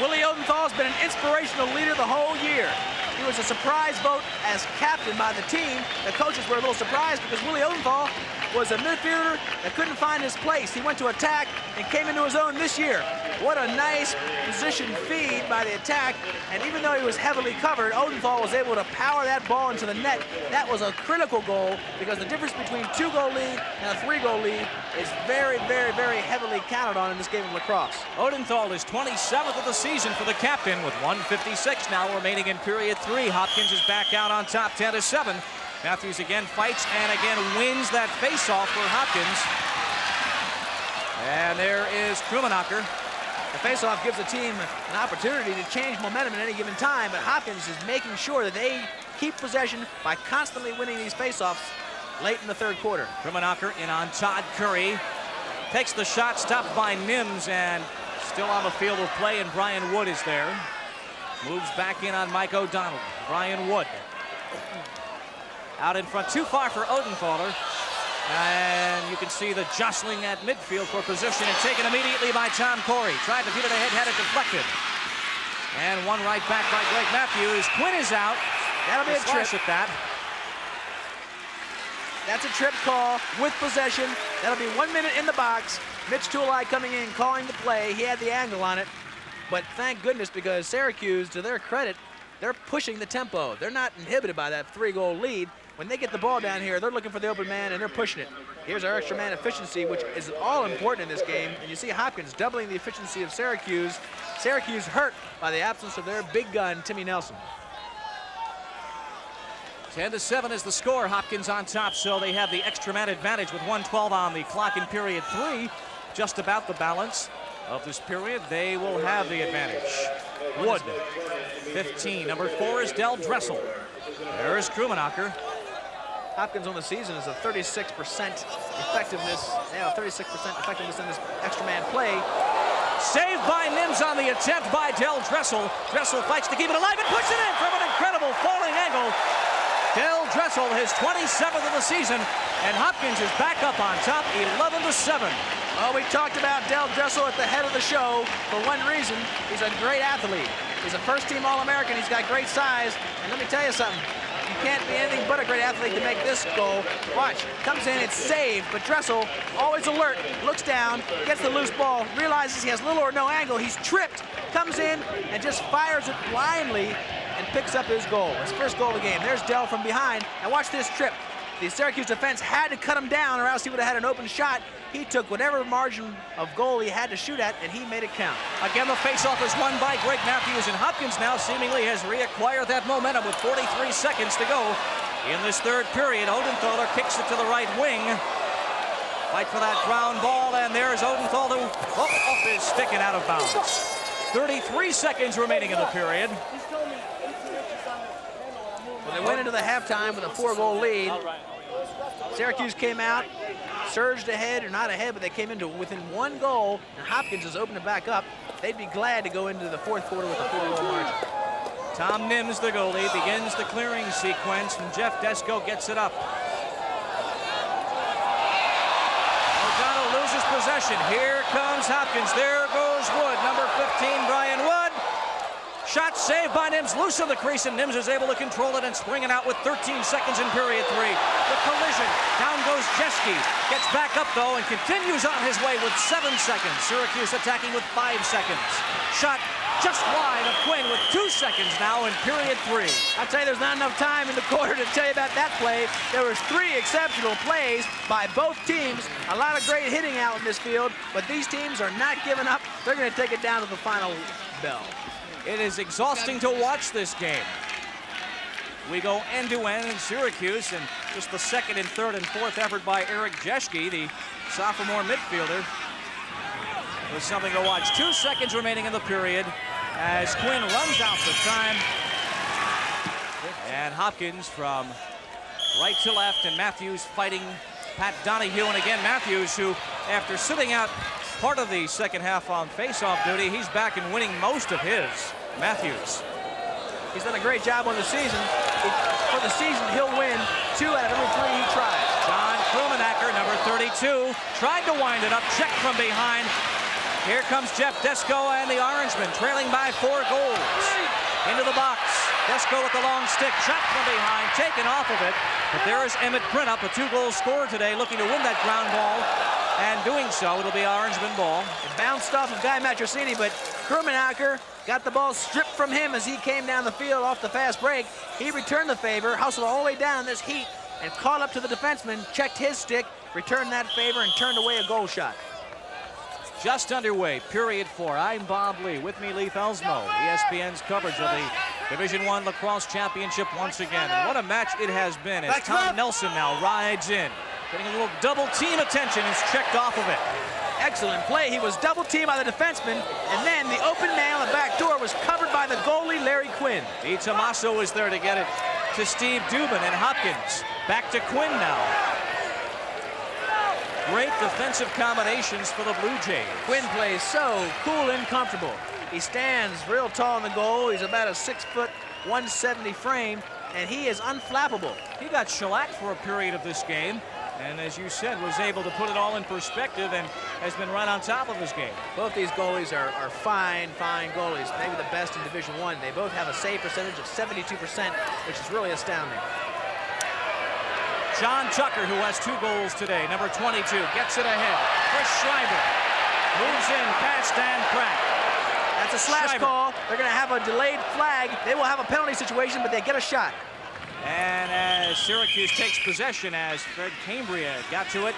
Willie Odenthal's been an inspirational leader the whole year. He was a surprise vote as captain by the team. The coaches were a little surprised because Willie Odenthal was a midfielder that couldn't find his place. He went to attack and came into his own this year. What a nice position feed by the attack. And even though he was heavily covered, Odenthal was able to power that ball into the net. That was a critical goal because the difference between 2-goal lead and a 3-goal lead is very, very, very heavily counted on in this game of lacrosse. Odenthal is 27th of the season for the captain with 1:56 now remaining in period 3. Hopkins is back out on top, 10-7. Matthews again fights and again wins that faceoff for Hopkins. And there is Krummenacher. The faceoff gives the team an opportunity to change momentum at any given time, but Hopkins is making sure that they keep possession by constantly winning these faceoffs late in the third quarter. Krummenacher in on Todd Curry. Takes the shot, stopped by Nims, and still on the field of play, and Brian Wood is there. Moves back in on Mike O'Donnell. Brian Wood. Out in front, too far for Odenthaler. And you can see the jostling at midfield for position and taken immediately by Tom Corey. Tried to beat it ahead, had it deflected. And one right back by Greg Matthews. Quinn is out. That'll be a trip. At that. That's a trip call with possession. That'll be 1 minute in the box. Mitch Tulai coming in, calling the play. He had the angle on it. But thank goodness, because Syracuse, to their credit, they're pushing the tempo. They're not inhibited by that 3-goal lead. When they get the ball down here, they're looking for the open man, and they're pushing it. Here's our extra man efficiency, which is all important in this game. And you see Hopkins doubling the efficiency of Syracuse. Syracuse hurt by the absence of their big gun, Timmy Nelson. 10-7 is the score. Hopkins on top, so they have the extra man advantage with 1:12 on the clock in period 3. Just about the balance of this period. They will have the advantage. Wood, 15. Number 4 is Del Dressel. There is Krummenacher. Hopkins on the season is a 36% effectiveness. Yeah, 36% effectiveness in this extra man play. Saved by Nims on the attempt by Del Dressel. Dressel fights to keep it alive and puts it in from an incredible falling angle. Del Dressel, his 27th of the season, and Hopkins is back up on top, 11-7. Well, we talked about Del Dressel at the head of the show for one reason. He's a great athlete. He's a first-team All-American. He's got great size. And let me tell you something. You can't be anything but a great athlete to make this goal. Watch, comes in, it's saved, but Dressel, always alert, looks down, gets the loose ball, realizes he has little or no angle. He's tripped, comes in, and just fires it blindly and picks up his goal. His first goal of the game. There's Del from behind. And watch this trip. The Syracuse defense had to cut him down or else he would have had an open shot. He took whatever margin of goal he had to shoot at, and he made it count. Again, the faceoff is won by Greg Matthews, and Hopkins now seemingly has reacquired that momentum with 43 seconds to go in this third period. Odenthaler kicks it to the right wing. Fight for that ground ball, and there's Odenthaler off his stick and out of bounds. 33 seconds remaining in the period. Well, they went into the halftime with a 4-goal lead. Syracuse came out, surged ahead, or not ahead, but they came into within 1 goal, and Hopkins is opening back up. They'd be glad to go into the fourth quarter with a 4-goal margin. Tom Nims, the goalie, begins the clearing sequence, and Jeff Desko gets it up. O'Donnell loses possession. Here comes Hopkins. There goes Wood, number 15, Brian Wood. Shot saved by Nims, loose of the crease, and Nims is able to control it and spring it out with 13 seconds in period 3. The collision, down goes Jeske, gets back up though and continues on his way with 7 seconds. Syracuse attacking with 5 seconds. Shot just wide of Quinn with 2 seconds now in period 3. I'll tell you, there's not enough time in the quarter to tell you about that play. There was 3 exceptional plays by both teams. A lot of great hitting out in this field, but these teams are not giving up. They're going to take it down to the final bell. It is exhausting to watch this game. We go end-to-end in Syracuse, and just the second and third and fourth effort by Eric Jeske, the sophomore midfielder. It was something to watch. 2 seconds remaining in the period as Quinn runs out the time. And Hopkins from right to left, and Matthews fighting Pat Donahue. And again, Matthews, who after sitting out part of the second half on face-off duty, he's back and winning most of his. Matthews. He's done a great job on the season. For the season, he'll win 2 out of every 3 he tries. John Krummenacher, number 32, tried to wind it up, checked from behind. Here comes Jeff Desko and the Orangemen, trailing by 4 goals. Into the box. Desko with the long stick, shot from behind, taken off of it. But there is Emmett Printup, a 2-goal scorer today, looking to win that ground ball. And doing so, it'll be Orangeman ball. It bounced off of Guy Matrosini, but Krummenacher got the ball stripped from him as he came down the field off the fast break. He returned the favor, hustled all the way down in this heat, and caught up to the defenseman, checked his stick, returned that favor, and turned away a goal shot. Just underway, period 4. I'm Bob Lee. With me, Leif Elsmo. ESPN's coverage of the Division I Lacrosse Championship once again. And what a match it has been as Tom Nelson now rides in. Getting a little double team attention, is checked off of it. Excellent play. He was double teamed by the defenseman, and then the open man on the back door was covered by the goalie, Larry Quinn. E. Tommaso was there to get it to Steve Dubin, and Hopkins back to Quinn now. Great defensive combinations for the Blue Jays. Quinn plays so cool and comfortable. He stands real tall in the goal. He's about a 6', 170 frame, and he is unflappable. He got shellacked for a period of this game, and as you said, was able to put it all in perspective and has been right on top of his game. Both these goalies are fine goalies, maybe the best in Division I. They both have a save percentage of 72%, which is really astounding. John Tucker, who has 2 goals today, number 22, gets it ahead. For Schreiber. Moves in past Dan Pratt. That's a slash call. They're going to have a delayed flag. They will have a penalty situation, but they get a shot. And as Syracuse takes possession, as Fred Cambria got to it,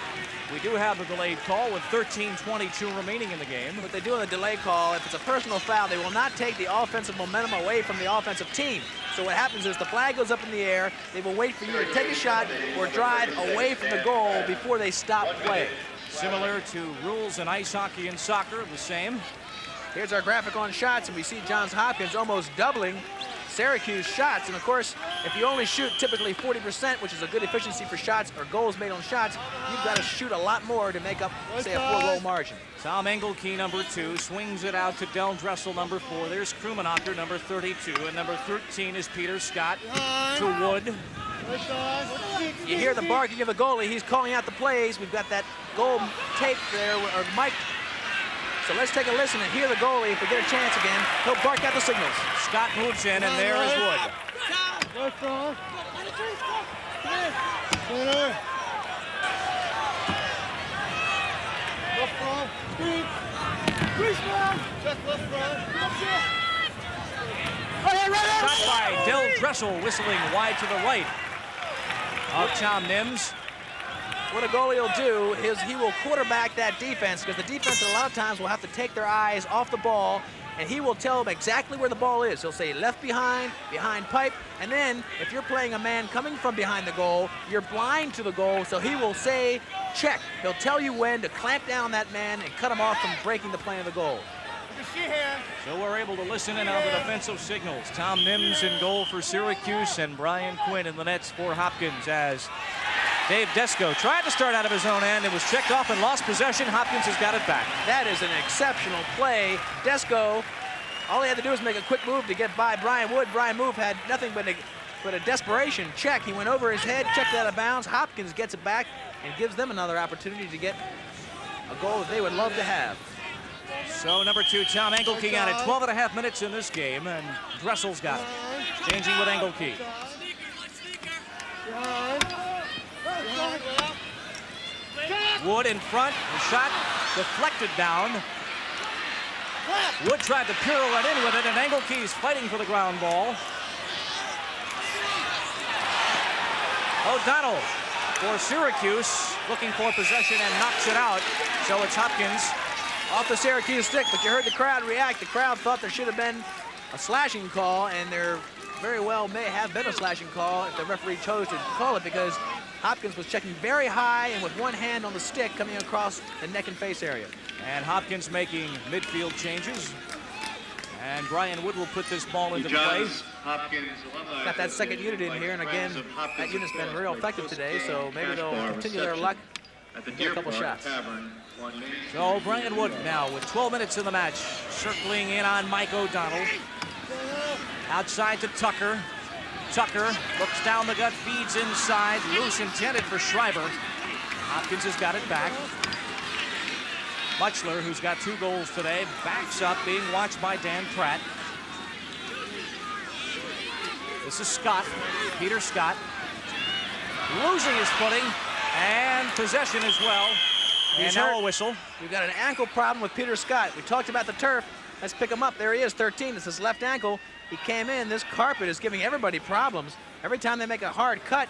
we do have a delayed call with 13:22 remaining in the game. What they do in the delay call, if it's a personal foul, they will not take the offensive momentum away from the offensive team. So what happens is the flag goes up in the air. They will wait for you to take a shot or drive away from the goal before they stop play. Similar to rules in ice hockey and soccer, the same. Here's our graphic on shots, and we see Johns Hopkins almost doubling Syracuse shots. And of course, if you only shoot typically 40%, which is a good efficiency for shots or goals made on shots, you've got to shoot a lot more to make up, say, a 4-goal margin. Tom Engelke, number 2, swings it out to Del Dressel, number 4. There's Krumenacher, number 32, and number 13 is Peter Scott to Wood. You hear the barking of the goalie. He's calling out the plays. We've got that goal tape there, or mic. So let's take a listen and hear the goalie. If we get a chance again, he'll bark out the signals. Scott moves in, and there is Wood. Shot by Del Dressel, whistling wide to the right of Tom Nims. What a goalie will do is he will quarterback that defense, because the defense a lot of times will have to take their eyes off the ball, and he will tell them exactly where the ball is. He'll say left behind, behind pipe, and then if you're playing a man coming from behind the goal, you're blind to the goal, so he will say check. He'll tell you when to clamp down that man and cut him off from breaking the plane of the goal. So we're able to listen in on the defensive signals. Tom Nims in goal for Syracuse, and Brian Quinn in the nets for Hopkins, as Dave Desko tried to start out of his own end and was checked off and lost possession. Hopkins has got it back. That is an exceptional play. Desko, all he had to do was make a quick move to get by Brian Wood. Brian Wood had nothing but a desperation check. He went over his head, checked it out of bounds. Hopkins gets it back and gives them another opportunity to get a goal that they would love to have. So number 2, Tom Engelke, got it. 12.5 minutes in this game, and Dressel's got it. Changing with Engelke. Wood in front, the shot deflected down. Wood tried to pirouette in with it, and Engelke's fighting for the ground ball. O'Donnell for Syracuse, looking for possession and knocks it out. So it's Hopkins. Off the Syracuse stick, but you heard the crowd react. The crowd thought there should have been a slashing call, and there very well may have been a slashing call if the referee chose to call it, because Hopkins was checking very high and with one hand on the stick coming across the neck and face area. And Hopkins making midfield changes. And Brian Wood will put this ball into play. Got that second unit in here, and again, that unit's been real effective today, so maybe they'll continue their luck and get a couple shots. So Brian Wood now with 12 minutes in the match, circling in on Mike O'Donnell. Outside to Tucker. Tucker looks down the gut, feeds inside, loose intended for Schreiber. Hopkins has got it back. Muchler, who's got 2 goals today, backs up, being watched by Dan Pratt. This is Scott, Peter Scott, losing his footing, and possession as well. And now a whistle. We've got an ankle problem with Peter Scott. We talked about the turf. Let's pick him up. There he is, 13. It's his left ankle. He came in. This carpet is giving everybody problems. Every time they make a hard cut,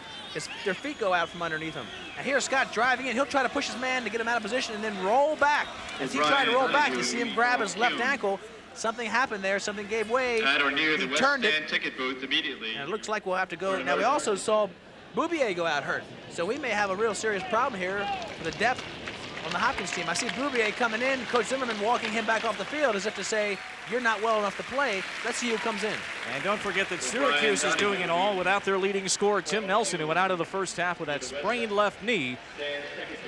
their feet go out from underneath them. And here's Scott driving in. He'll try to push his man to get him out of position and then roll back. As he tried to roll back, you see him grab his left ankle. Something happened there. Something gave way. He turned it. Ticket booth immediately. And it looks like we'll have to go. Now, we also saw Boubier go out hurt. So we may have a real serious problem here for the depth on the Hopkins team. I see Boubier coming in, Coach Zimmerman walking him back off the field as if to say, you're not well enough to play. Let's see who comes in. And don't forget that Syracuse is doing it all without their leading scorer, Tim Nelson, who went out of the first half with that sprained left knee.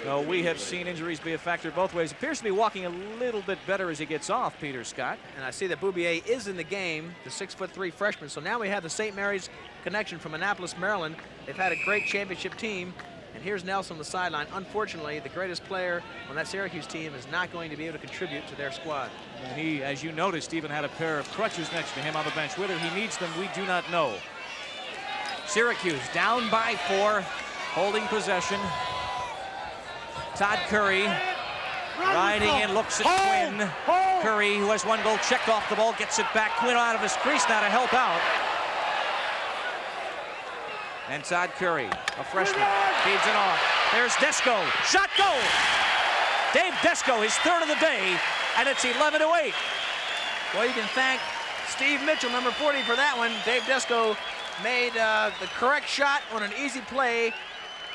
So we have seen injuries be a factor both ways. Appears to be walking a little bit better as he gets off, Peter Scott. And I see that Boubier is in the game, the 6'3" freshman. So now we have the St. Mary's connection from Annapolis, Maryland. They've had a great championship team. And here's Nelson on the sideline. Unfortunately, the greatest player on that Syracuse team is not going to be able to contribute to their squad. And he, as you noticed, even had a pair of crutches next to him on the bench. Whether he needs them, we do not know. Syracuse down by 4. holding possession. Todd Curry riding in, looks at Quinn. Curry, who has one goal, checked off the ball, gets it back. Quinn out of his crease now to help out. And Todd Curry, a freshman, feeds it off. There's Desko, shot, goal! Dave Desko, his third of the day, and it's 11-8. Well, you can thank Steve Mitchell, number 40, for that one. Dave Desko made the correct shot on an easy play.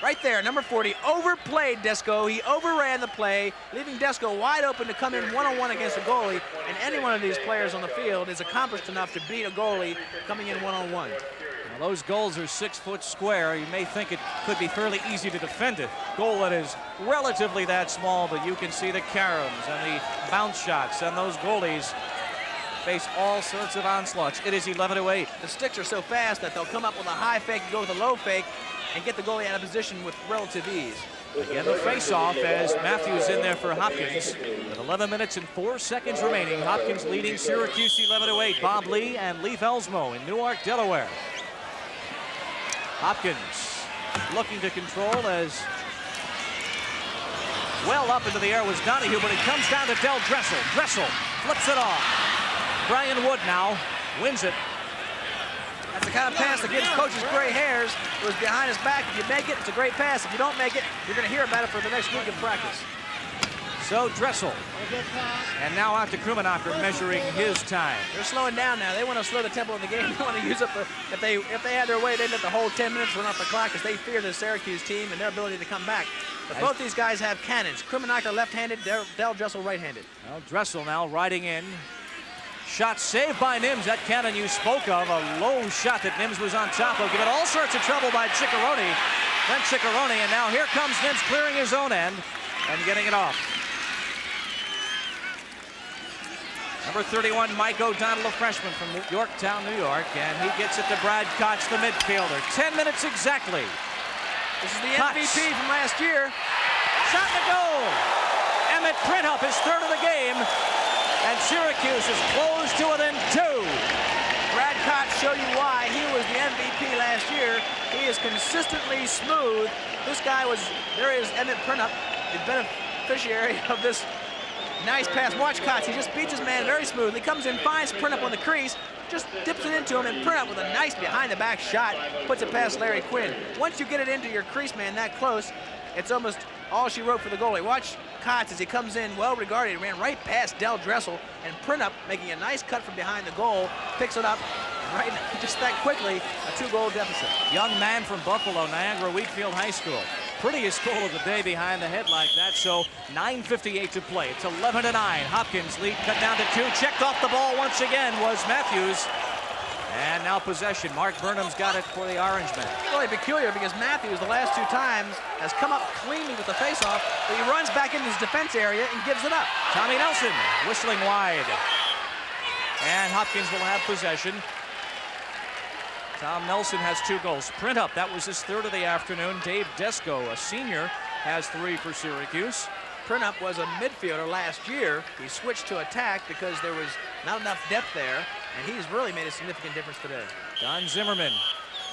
Right there, number 40, overplayed Desko. He overran the play, leaving Desko wide open to come in one-on-one against a goalie. And any one of these players on the field is accomplished enough to beat a goalie coming in one-on-one. Now, those goals are 6 foot square. You may think it could be fairly easy to defend it. Goal that is relatively that small, but you can see the caroms and the bounce shots, and those goalies face all sorts of onslaughts. It is 11-8. The sticks are so fast that they'll come up with a high fake and go with a low fake and get the goalie out of position with relative ease. Again, the face-off as Matthews in there for Hopkins. With 11 minutes and 4 seconds remaining, Hopkins leading Syracuse 11-8. Bob Lee and Leif Elsmo in Newark, Delaware. Hopkins looking to control as well up into the air was Donahue, but it comes down to Del Dressel. Dressel flips it off. Brian Wood now wins it. That's the kind of pass that gives coaches gray hairs. It was behind his back. If you make it, it's a great pass. If you don't make it, you're going to hear about it for the next week of practice. So Dressel. And now out to Krummenacher measuring his time. They're slowing down now. They want to slow the tempo of the game. They want to use up the, if they had their way, they'd let the whole 10 minutes run off the clock because they fear the Syracuse team and their ability to come back. But both these guys have cannons. Krummenacher left-handed, Del Dressel right-handed. Well, Dressel now riding in. Shot saved by Nims. That cannon you spoke of, a low shot that Nims was on top of. Given all sorts of trouble by Ciccarone. Then Ciccarone, and now here comes Nims clearing his own end and getting it off. Number 31, Mike O'Donnell, a freshman from Yorktown, New York, and he gets it to Brad Koch, the midfielder. 10 minutes exactly. This is the MVP from last year. Shot and a goal. Emmett Printup, his third of the game. And Syracuse is closed to within 2. Brad Koch showed you why he was the MVP last year. He is consistently smooth. This guy was, there is Emmett Printup, the beneficiary of this nice pass. Watch Koch, he just beats his man very smoothly. Comes in, finds Printup on the crease, just dips it into him, and Printup with a nice behind-the-back shot puts it past Larry Quinn. Once you get it into your crease man that close, it's almost all she wrote for the goalie. Watch Koch as he comes in, well regarded, ran right past Del Dressel, and Printup making a nice cut from behind the goal, picks it up right just that quickly, a 2-goal deficit. Young man from Buffalo, Niagara Wheatfield High School. Prettiest goal of the day behind the head like that, so 9:58 to play. It's 11-9. Hopkins lead cut down to 2. Checked off the ball once again was Matthews. And now possession. Mark Burnham's got it for the Orangemen. Really peculiar because Matthews, the last 2 times, has come up cleanly with the faceoff, but he runs back into his defense area and gives it up. Tommy Nelson whistling wide. And Hopkins will have possession. Tom Nelson has 2 goals. Printup, that was his third of the afternoon. Dave Desko, a senior, has 3 for Syracuse. Printup was a midfielder last year. He switched to attack because there was not enough depth there, and he's really made a significant difference today. Don Zimmerman,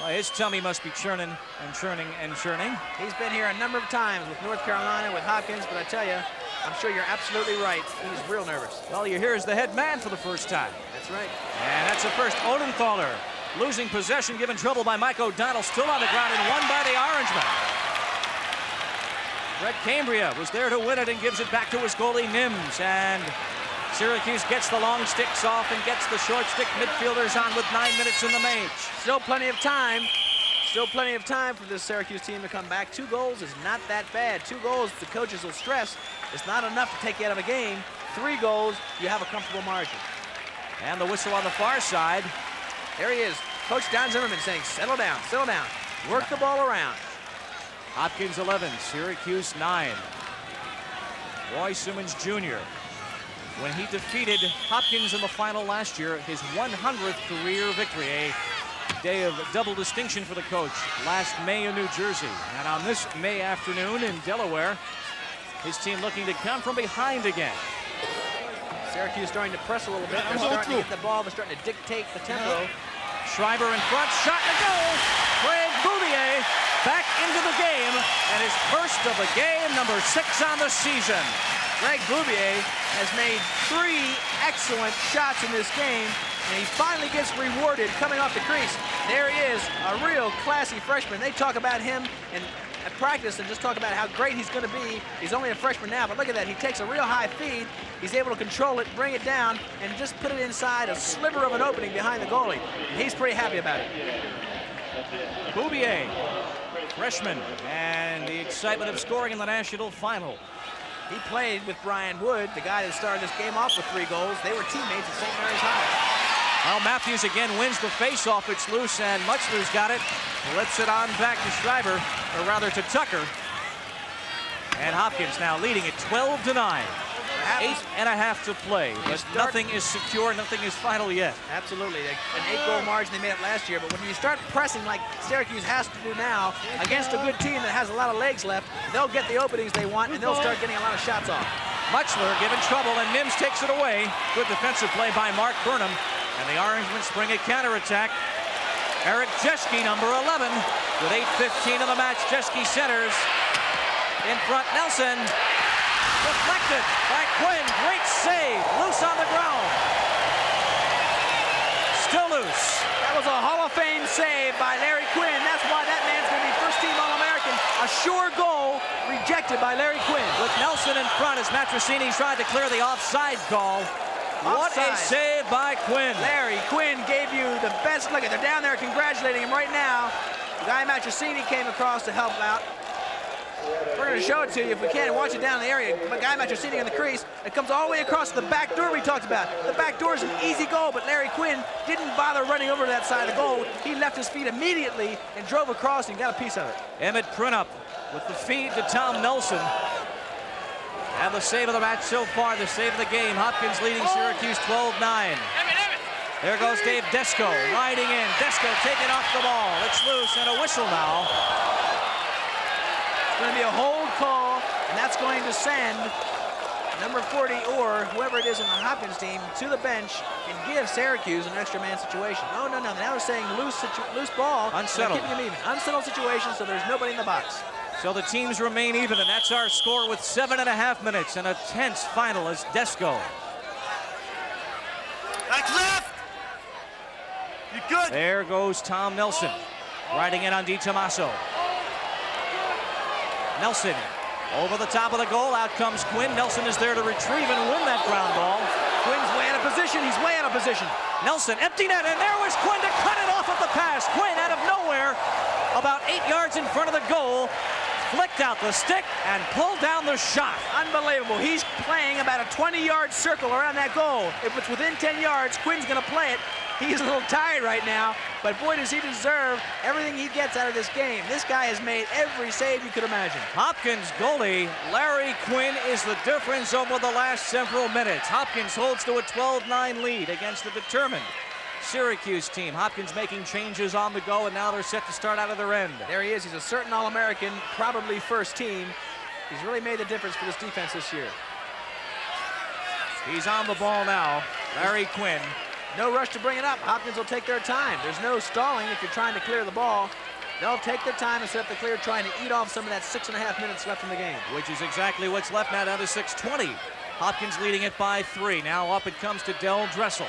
well, his tummy must be churning and churning and churning. He's been here a number of times with North Carolina, with Hopkins, but I tell you, I'm sure you're absolutely right. He's real nervous. Well, you hear is the head man for the first time. That's right. And that's the first. Odenthaler losing possession, given trouble by Mike O'Donnell, still on the ground and won by the Orangemen. Brett Cambria was there to win it and gives it back to his goalie, Nims. And Syracuse gets the long sticks off and gets the short stick midfielders on with 9 minutes in the match. Still plenty of time. Still plenty of time for this Syracuse team to come back. 2 goals is not that bad. 2 goals, the coaches will stress, is not enough to take you out of a game. 3 goals, you have a comfortable margin. And the whistle on the far side. There he is. Coach Don Zimmerman saying, settle down, work the ball around. Hopkins 11, Syracuse 9. Roy Simmons Jr. When he defeated Hopkins in the final last year, his 100th career victory, a day of double distinction for the coach last May in New Jersey. And on this May afternoon in Delaware, his team looking to come from behind again. Syracuse starting to press a little bit. They're starting to get the ball. They're starting to dictate the tempo. Schreiber in front, shot and a goal. Craig Bouvier back into the game, and his first of the game, number 6 on the season. Greg Bouvier has made 3 excellent shots in this game, and he finally gets rewarded coming off the crease. There he is, a real classy freshman. They talk about him at practice and just talk about how great he's going to be. He's only a freshman now, but look at that. He takes a real high feed. He's able to control it, bring it down, and just put it inside a sliver of an opening behind the goalie. And he's pretty happy about it. Bouvier, freshman, and the excitement of scoring in the national final. He played with Brian Wood, the guy that started this game off with 3 goals. They were teammates at St. Mary's High. Well, Matthews again wins the faceoff. It's loose, and Muchler's got it. Flips it on back to Schreiber, or rather to Tucker. And Hopkins now leading it 12-9. 8.5 to play, but nothing is secure, nothing is final yet. Absolutely, an 8-goal margin they made up last year, but when you start pressing like Syracuse has to do now against a good team that has a lot of legs left, they'll get the openings they want and they'll start getting a lot of shots off. Muchler given trouble, and Mims takes it away. Good defensive play by Mark Burnham, and the Orangemen spring a counterattack. Eric Jeske, number 11, with 8:15 of the match. Jeske centers. In front, Nelson. Deflected by Quinn. Great save. Loose on the ground. Still loose. That was a Hall of Fame save by Larry Quinn. That's why that man's going to be first-team All-American. A sure goal rejected by Larry Quinn. With Nelson in front as Matrosini tried to clear the offside call. What a save by Quinn. Larry Quinn gave you the best. Look at, they're down there congratulating him right now. Guy Matrosini came across to help out. We're going to show it to you if we can. Watch it down in the area. Guy Matrosini in the crease. It comes all the way across the back door we talked about. The back door is an easy goal, but Larry Quinn didn't bother running over to that side of the goal. He left his feet immediately and drove across and got a piece of it. Emmett Printup with the feed to Tom Nelson. And the save of the match so far, the save of the game. Hopkins leading Syracuse 12-9. There goes Dave Desko riding in. Desko taking off the ball. It's loose and a whistle now. It's going to be a hold call, and that's going to send number 40 or whoever it is in the Hopkins team to the bench and give Syracuse an extra man situation. No. Now they're saying loose ball. Unsettled. Keeping them even. Unsettled situation, so there's nobody in the box. So the teams remain even, and that's our score with 7.5 minutes and a tense final as Desko. Back left! You good? There goes Tom Nelson, riding in on DiTommaso. Nelson over the top of the goal. Out comes Quinn. Nelson is there to retrieve and win that ground ball. Quinn's way out of position. He's way out of position. Nelson, empty net, and there was Quinn to cut it off at the pass. Quinn out of nowhere, about 8 yards in front of the goal, flicked out the stick and pulled down the shot. Unbelievable. He's playing about a 20-yard circle around that goal. If it's within 10 yards, Quinn's going to play it. He's a little tired right now, but boy, does he deserve everything he gets out of this game. This guy has made every save you could imagine. Hopkins goalie Larry Quinn is the difference over the last several minutes. Hopkins holds to a 12-9 lead against the determined Syracuse team. Hopkins making changes on the go, and now they're set to start out of their end. There he is. He's a certain All-American, probably first team. He's really made the difference for this defense this year. He's on the ball now, Larry Quinn. No rush to bring it up. Hopkins will take their time. There's no stalling if you're trying to clear the ball. They'll take their time and set up the clear, trying to eat off some of that 6.5 minutes left in the game. Which is exactly what's left now, down to 6:20. Hopkins leading it by 3. Now up it comes to Del Dressel,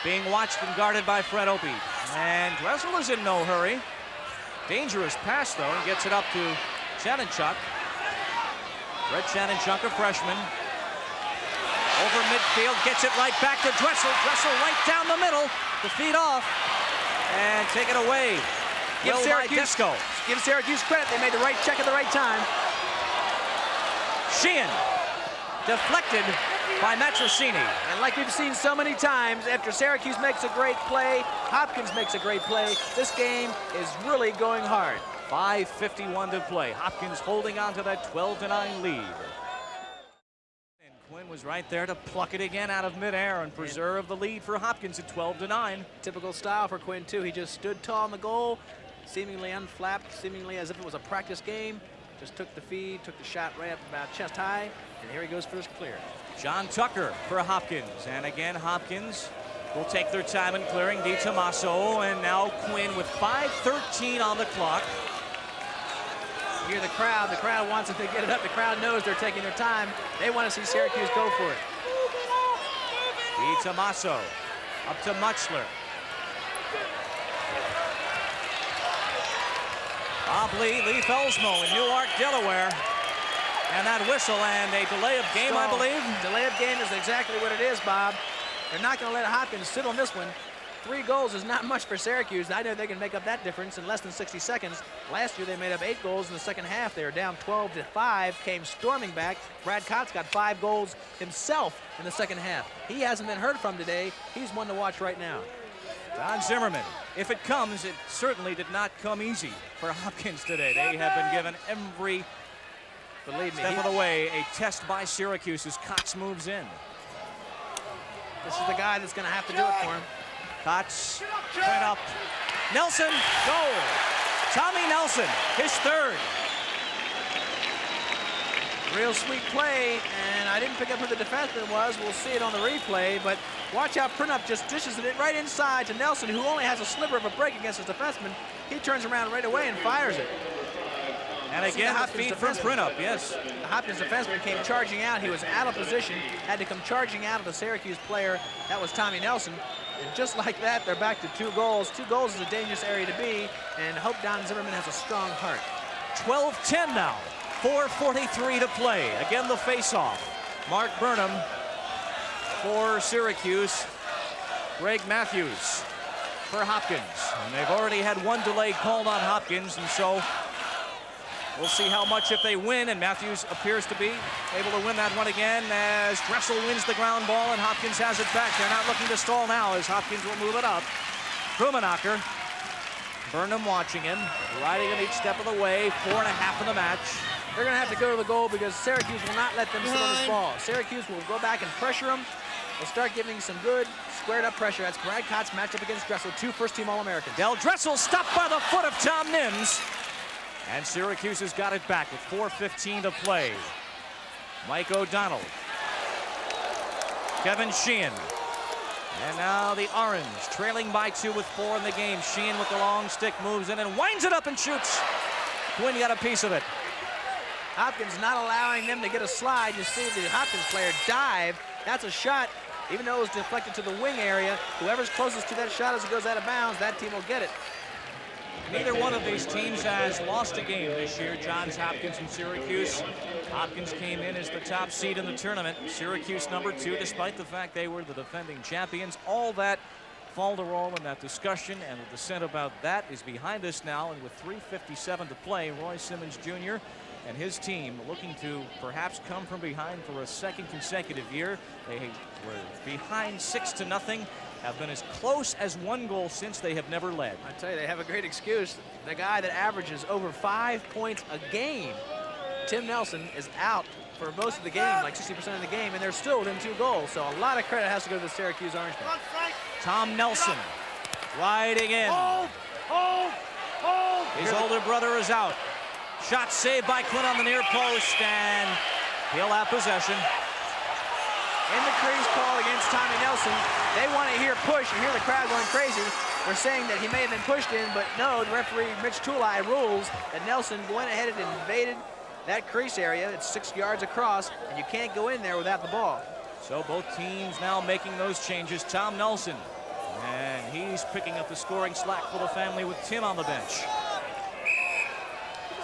being watched and guarded by Fred Opie. And Dressel is in no hurry. Dangerous pass, though, and gets it up to Chanenchuk. Fred Chanenchuk, a freshman. Over midfield, gets it right back to Dressel. Dressel right down the middle to feed off and take it away. Give Syracuse credit. They made the right check at the right time. Sheehan deflected by Matrosini. And like we've seen so many times, after Syracuse makes a great play, Hopkins makes a great play. This game is really going hard. 5:51 to play. Hopkins holding on to that 12-9 lead. Quinn was right there to pluck it again out of midair and preserve the lead for Hopkins at 12-9. Typical style for Quinn, too. He just stood tall on the goal, seemingly unflapped, seemingly as if it was a practice game. Just took the feed, took the shot right up about chest high, and here he goes for his clear. John Tucker for Hopkins, and again Hopkins will take their time in clearing DiTommaso, and now Quinn with 5:13 on the clock. You hear the crowd wants it to get it up. The crowd knows they're taking their time. They want to see Syracuse go for it. Tommaso up to Mutchler. Bob Lee Felsmo in Newark, Delaware. And that whistle and a delay of game, I believe. Delay of game is exactly what it is, Bob. They're not going to let Hopkins sit on this one. 3 goals is not much for Syracuse. I know they can make up that difference in less than 60 seconds. Last year they made up 8 goals in the second half. They were down 12-5, came storming back. Brad Cott's got 5 goals himself in the second half. He hasn't been heard from today. He's one to watch right now. Don Zimmerman, if it comes, it certainly did not come easy for Hopkins today. They have been given every step of the way a test by Syracuse as Cox moves in. This is the guy that's going to have to do it for him. Cox, right up. Nelson, goal. Tommy Nelson, his 3rd. Real sweet play, and I didn't pick up who the defenseman was. We'll see it on the replay, but watch how Printup just dishes it right inside to Nelson, who only has a sliver of a break against his defenseman. He turns around right away and fires it. And again, a feed from Printup, yes. The Hopkins defenseman came charging out. He was out of position, had to come charging out of the Syracuse player. That was Tommy Nelson. And just like that, they're back to 2 goals. 2 goals is a dangerous area to be, and hope Don Zimmerman has a strong heart. 12-10 now. 4:43 to play. Again, the face-off. Mark Burnham for Syracuse. Greg Matthews for Hopkins. And they've already had 1 delay called on Hopkins, and so we'll see how much if they win, and Matthews appears to be able to win that one again as Dressel wins the ground ball and Hopkins has it back. They're not looking to stall now as Hopkins will move it up. Krummenacher, Burnham watching him, riding him each step of the way, 4.5 in the match. They're going to have to go to the goal because Syracuse will not let them sit on this ball. Syracuse will go back and pressure them. They'll start giving some good squared up pressure. That's Brad Cott's match up against Dressel, 2 first-team All-Americans. Del Dressel stopped by the foot of Tom Nims. And Syracuse has got it back with 4:15 to play. Mike O'Donnell. Kevin Sheehan. And now the Orange trailing by 2 with 4 in the game. Sheehan with the long stick moves in and winds it up and shoots. Quinn got a piece of it. Hopkins not allowing them to get a slide. You see the Hopkins player dive. That's a shot. Even though it was deflected to the wing area, whoever's closest to that shot as it goes out of bounds, that team will get it. Neither one of these teams has lost a game this year, Johns Hopkins and Syracuse. Hopkins came in as the top seed in the tournament. Syracuse number 2, despite the fact they were the defending champions. All that falderall in that discussion and the dissent about that is behind us now. And with 3:57 to play, Roy Simmons Jr. and his team looking to perhaps come from behind for a 2nd consecutive year. They were behind 6-0. Have been as close as 1 goal since they have never led. I tell you, they have a great excuse. The guy that averages over 5 points a game, Tim Nelson, is out for most of the game, like 60% of the game, and they're still within 2 goals. So a lot of credit has to go to the Syracuse Orangemen. Tom Nelson riding in. His older brother is out. Shot saved by Quinn on the near post, and he'll have possession. In the crease call against Tommy Nelson, they want to hear push. You hear the crowd going crazy. They're saying that he may have been pushed in, but no, the referee, Mitch Tulai, rules that Nelson went ahead and invaded that crease area. It's 6 yards across, and you can't go in there without the ball. So both teams now making those changes. Tom Nelson, and he's picking up the scoring slack for the family with Tim on the bench.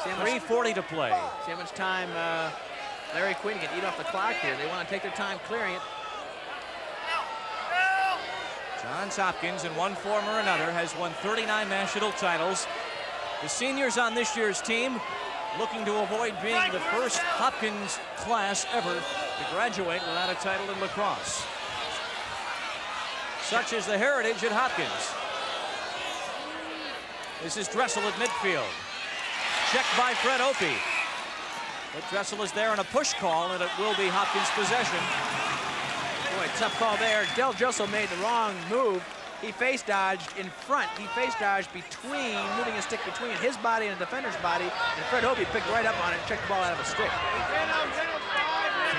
3:40 to play. See how much time Larry Quinn can eat off the clock here. They want to take their time clearing it. Johns Hopkins, in one form or another, has won 39 national titles. The seniors on this year's team looking to avoid being the first Hopkins class ever to graduate without a title in lacrosse. Such is the heritage at Hopkins. This is Dressel at midfield. Checked by Fred Opie. But Dressel is there on a push call, and it will be Hopkins' possession. Boy, tough call there. Del Dressel made the wrong move. He face dodged in front. He face dodged between, moving a stick between his body and the defender's body, and Fred Opie picked right up on it and checked the ball out of a stick.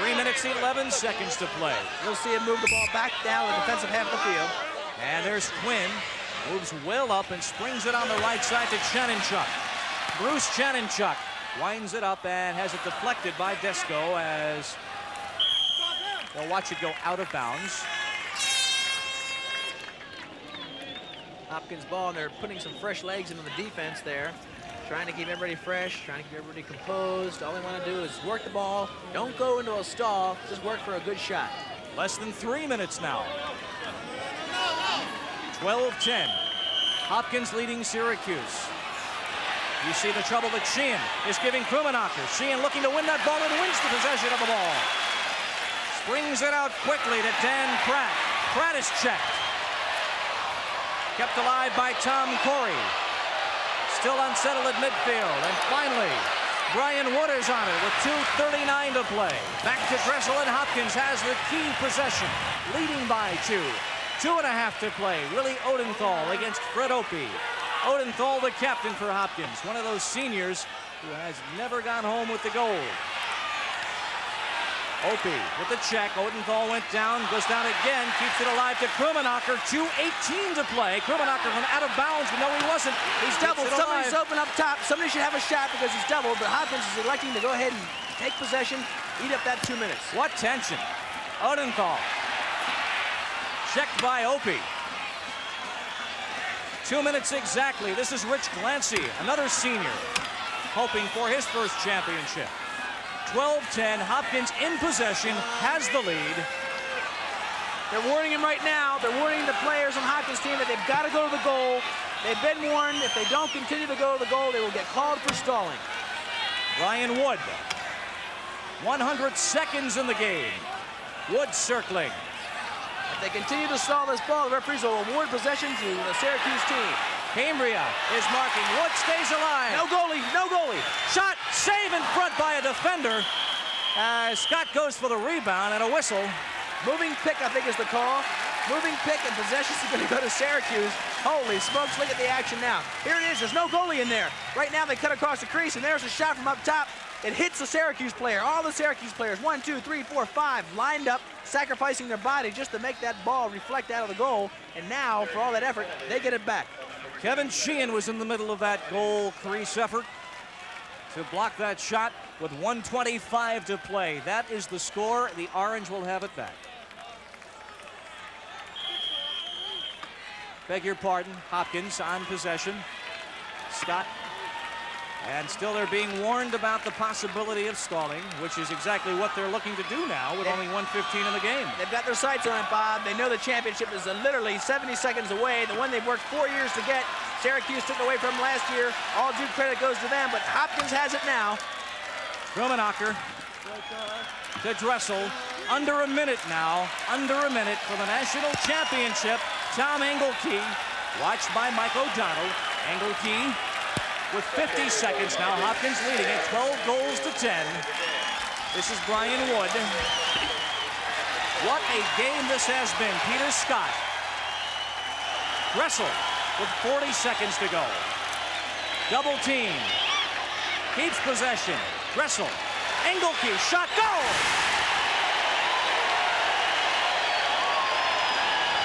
3 minutes, 11 seconds to play. You'll see him move the ball back down the defensive half of the field. And there's Quinn. Moves well up and springs it on the right side to Chanenchuk. Bruce Chanenchuk Winds it up and has it deflected by Desco as they'll watch it go out of bounds. Hopkins ball, and they're putting some fresh legs into the defense there. Trying to keep everybody fresh, trying to keep everybody composed. All they want to do is work the ball. Don't go into a stall, just work for a good shot. Less than 3 minutes now. 12-10. Hopkins leading Syracuse. You see the trouble that Sheehan is giving Krummenacher. Sheehan looking to win that ball and wins the possession of the ball. Springs it out quickly to Dan Pratt. Pratt is checked. Kept alive by Tom Corey. Still unsettled at midfield. And finally, Brian Wood is on it with 2:39 to play. Back to Dressel, and Hopkins has the key possession, leading by 2. 2.5 to play. Willie Odenthal against Fred Opie. Odenthal, the captain for Hopkins, one of those seniors who has never gone home with the gold. Opie with the check. Odenthal went down, goes down again, keeps it alive to Krummenacher. 2:18 to play. Krummenacher from out of bounds, but no, he wasn't. He's doubled. Somebody's open up top. Somebody should have a shot because he's doubled, but Hopkins is electing to go ahead and take possession, eat up that 2 minutes. What tension. Odenthal. Checked by Opie. 2 minutes exactly. This is Rich Glancy, another senior, hoping for his first championship. 12-10, Hopkins in possession, has the lead. They're warning him right now. They're warning the players on Hopkins' team that they've got to go to the goal. They've been warned if they don't continue to go to the goal, they will get called for stalling. Brian Wood. 100 seconds in the game. Wood circling. If they continue to stall this ball, the referees will award possession to the Syracuse team. Cambria is marking. Wood stays alive. No goalie, no goalie. Shot, save in front by a defender. Scott goes for the rebound and a whistle. Moving pick, I think, is the call. Moving pick, and possession is going to go to Syracuse. Holy smokes, look at the action now. Here it is, there's no goalie in there. Right now they cut across the crease, and there's a shot from up top. It hits the Syracuse player. All the Syracuse players, 1, 2, 3, 4, 5, lined up, sacrificing their body just to make that ball reflect out of the goal. And now, for all that effort, they get it back. Kevin Sheehan was in the middle of that goal crease effort to block that shot with 1:25 to play. That is the score. The Orange will have it back. Beg your pardon, Hopkins on possession. Scott. And still they're being warned about the possibility of stalling, which is exactly what they're looking to do now with only 1:15 in the game. They've got their sights on it, Bob. They know the championship is literally 70 seconds away. The one they've worked 4 years to get. Syracuse took it away from last year. All due credit goes to them, but Hopkins has it now. Krummenacher to Dressel. Under a minute now. Under a minute for the national championship. Tom Engelke, watched by Mike O'Donnell. Engelke with 50 seconds now. Hopkins leading it 12-10. This is Brian Wood. What a game this has been. Peter Scott. Dressel with 40 seconds to go. Double team. Keeps possession. Dressel. Engelke. Shot. Goal!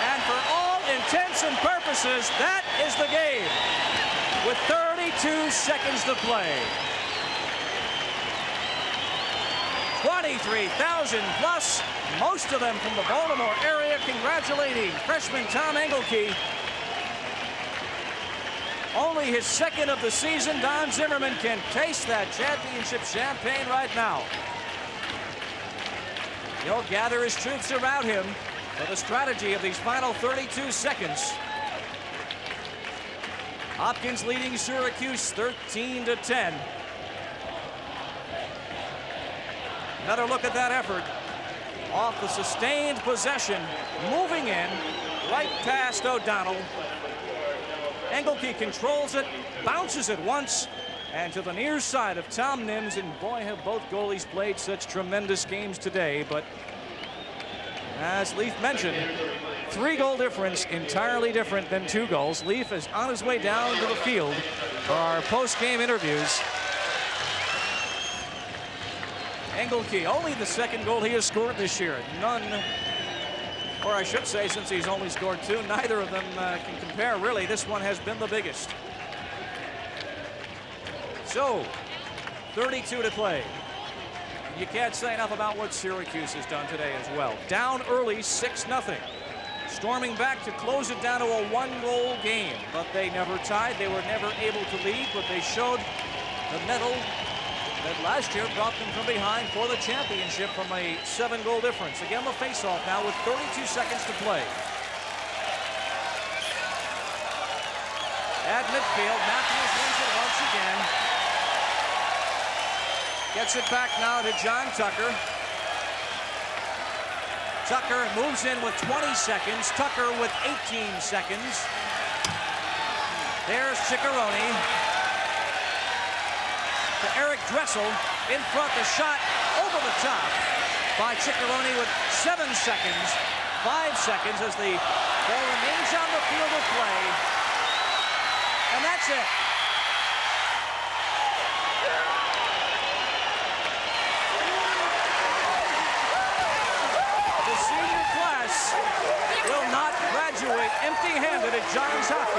And for all intents and purposes, that is the game. With 32 seconds to play. 23,000 plus, most of them from the Baltimore area, congratulating freshman Tom Engelke. Only his second of the season. Don Zimmerman can taste that championship champagne right now. He'll gather his troops around him for the strategy of these final 32 seconds. Hopkins leading Syracuse 13-10. Another look at that effort. Off the sustained possession, moving in, right past O'Donnell. Engelke controls it, bounces it once, and to the near side of Tom Nims. And boy, have both goalies played such tremendous games today. But as Leaf mentioned, 3-goal difference, entirely different than 2 goals. Leaf is on his way down to the field for our post-game interviews. Engelke, only the second goal he has scored this year. None, or I should say, since he's only scored 2, neither of them can compare, really. This one has been the biggest. So, 32 to play. You can't say enough about what Syracuse has done today as well. Down early, 6-0. Storming back to close it down to a 1-goal game. But they never tied. They were never able to lead, but they showed the mettle that last year brought them from behind for the championship from a 7-goal difference. Again, the face-off now with 32 seconds to play. At midfield, Matthews wins it once again. Gets it back now to John Tucker. Tucker moves in with 20 seconds. Tucker with 18 seconds. There's Ciccarone. To Eric Dressel. In front, the shot over the top by Ciccarone with 7 seconds. 5 seconds as the ball remains on the field of play. And that's it. The senior class will not graduate empty-handed at Johns Hopkins.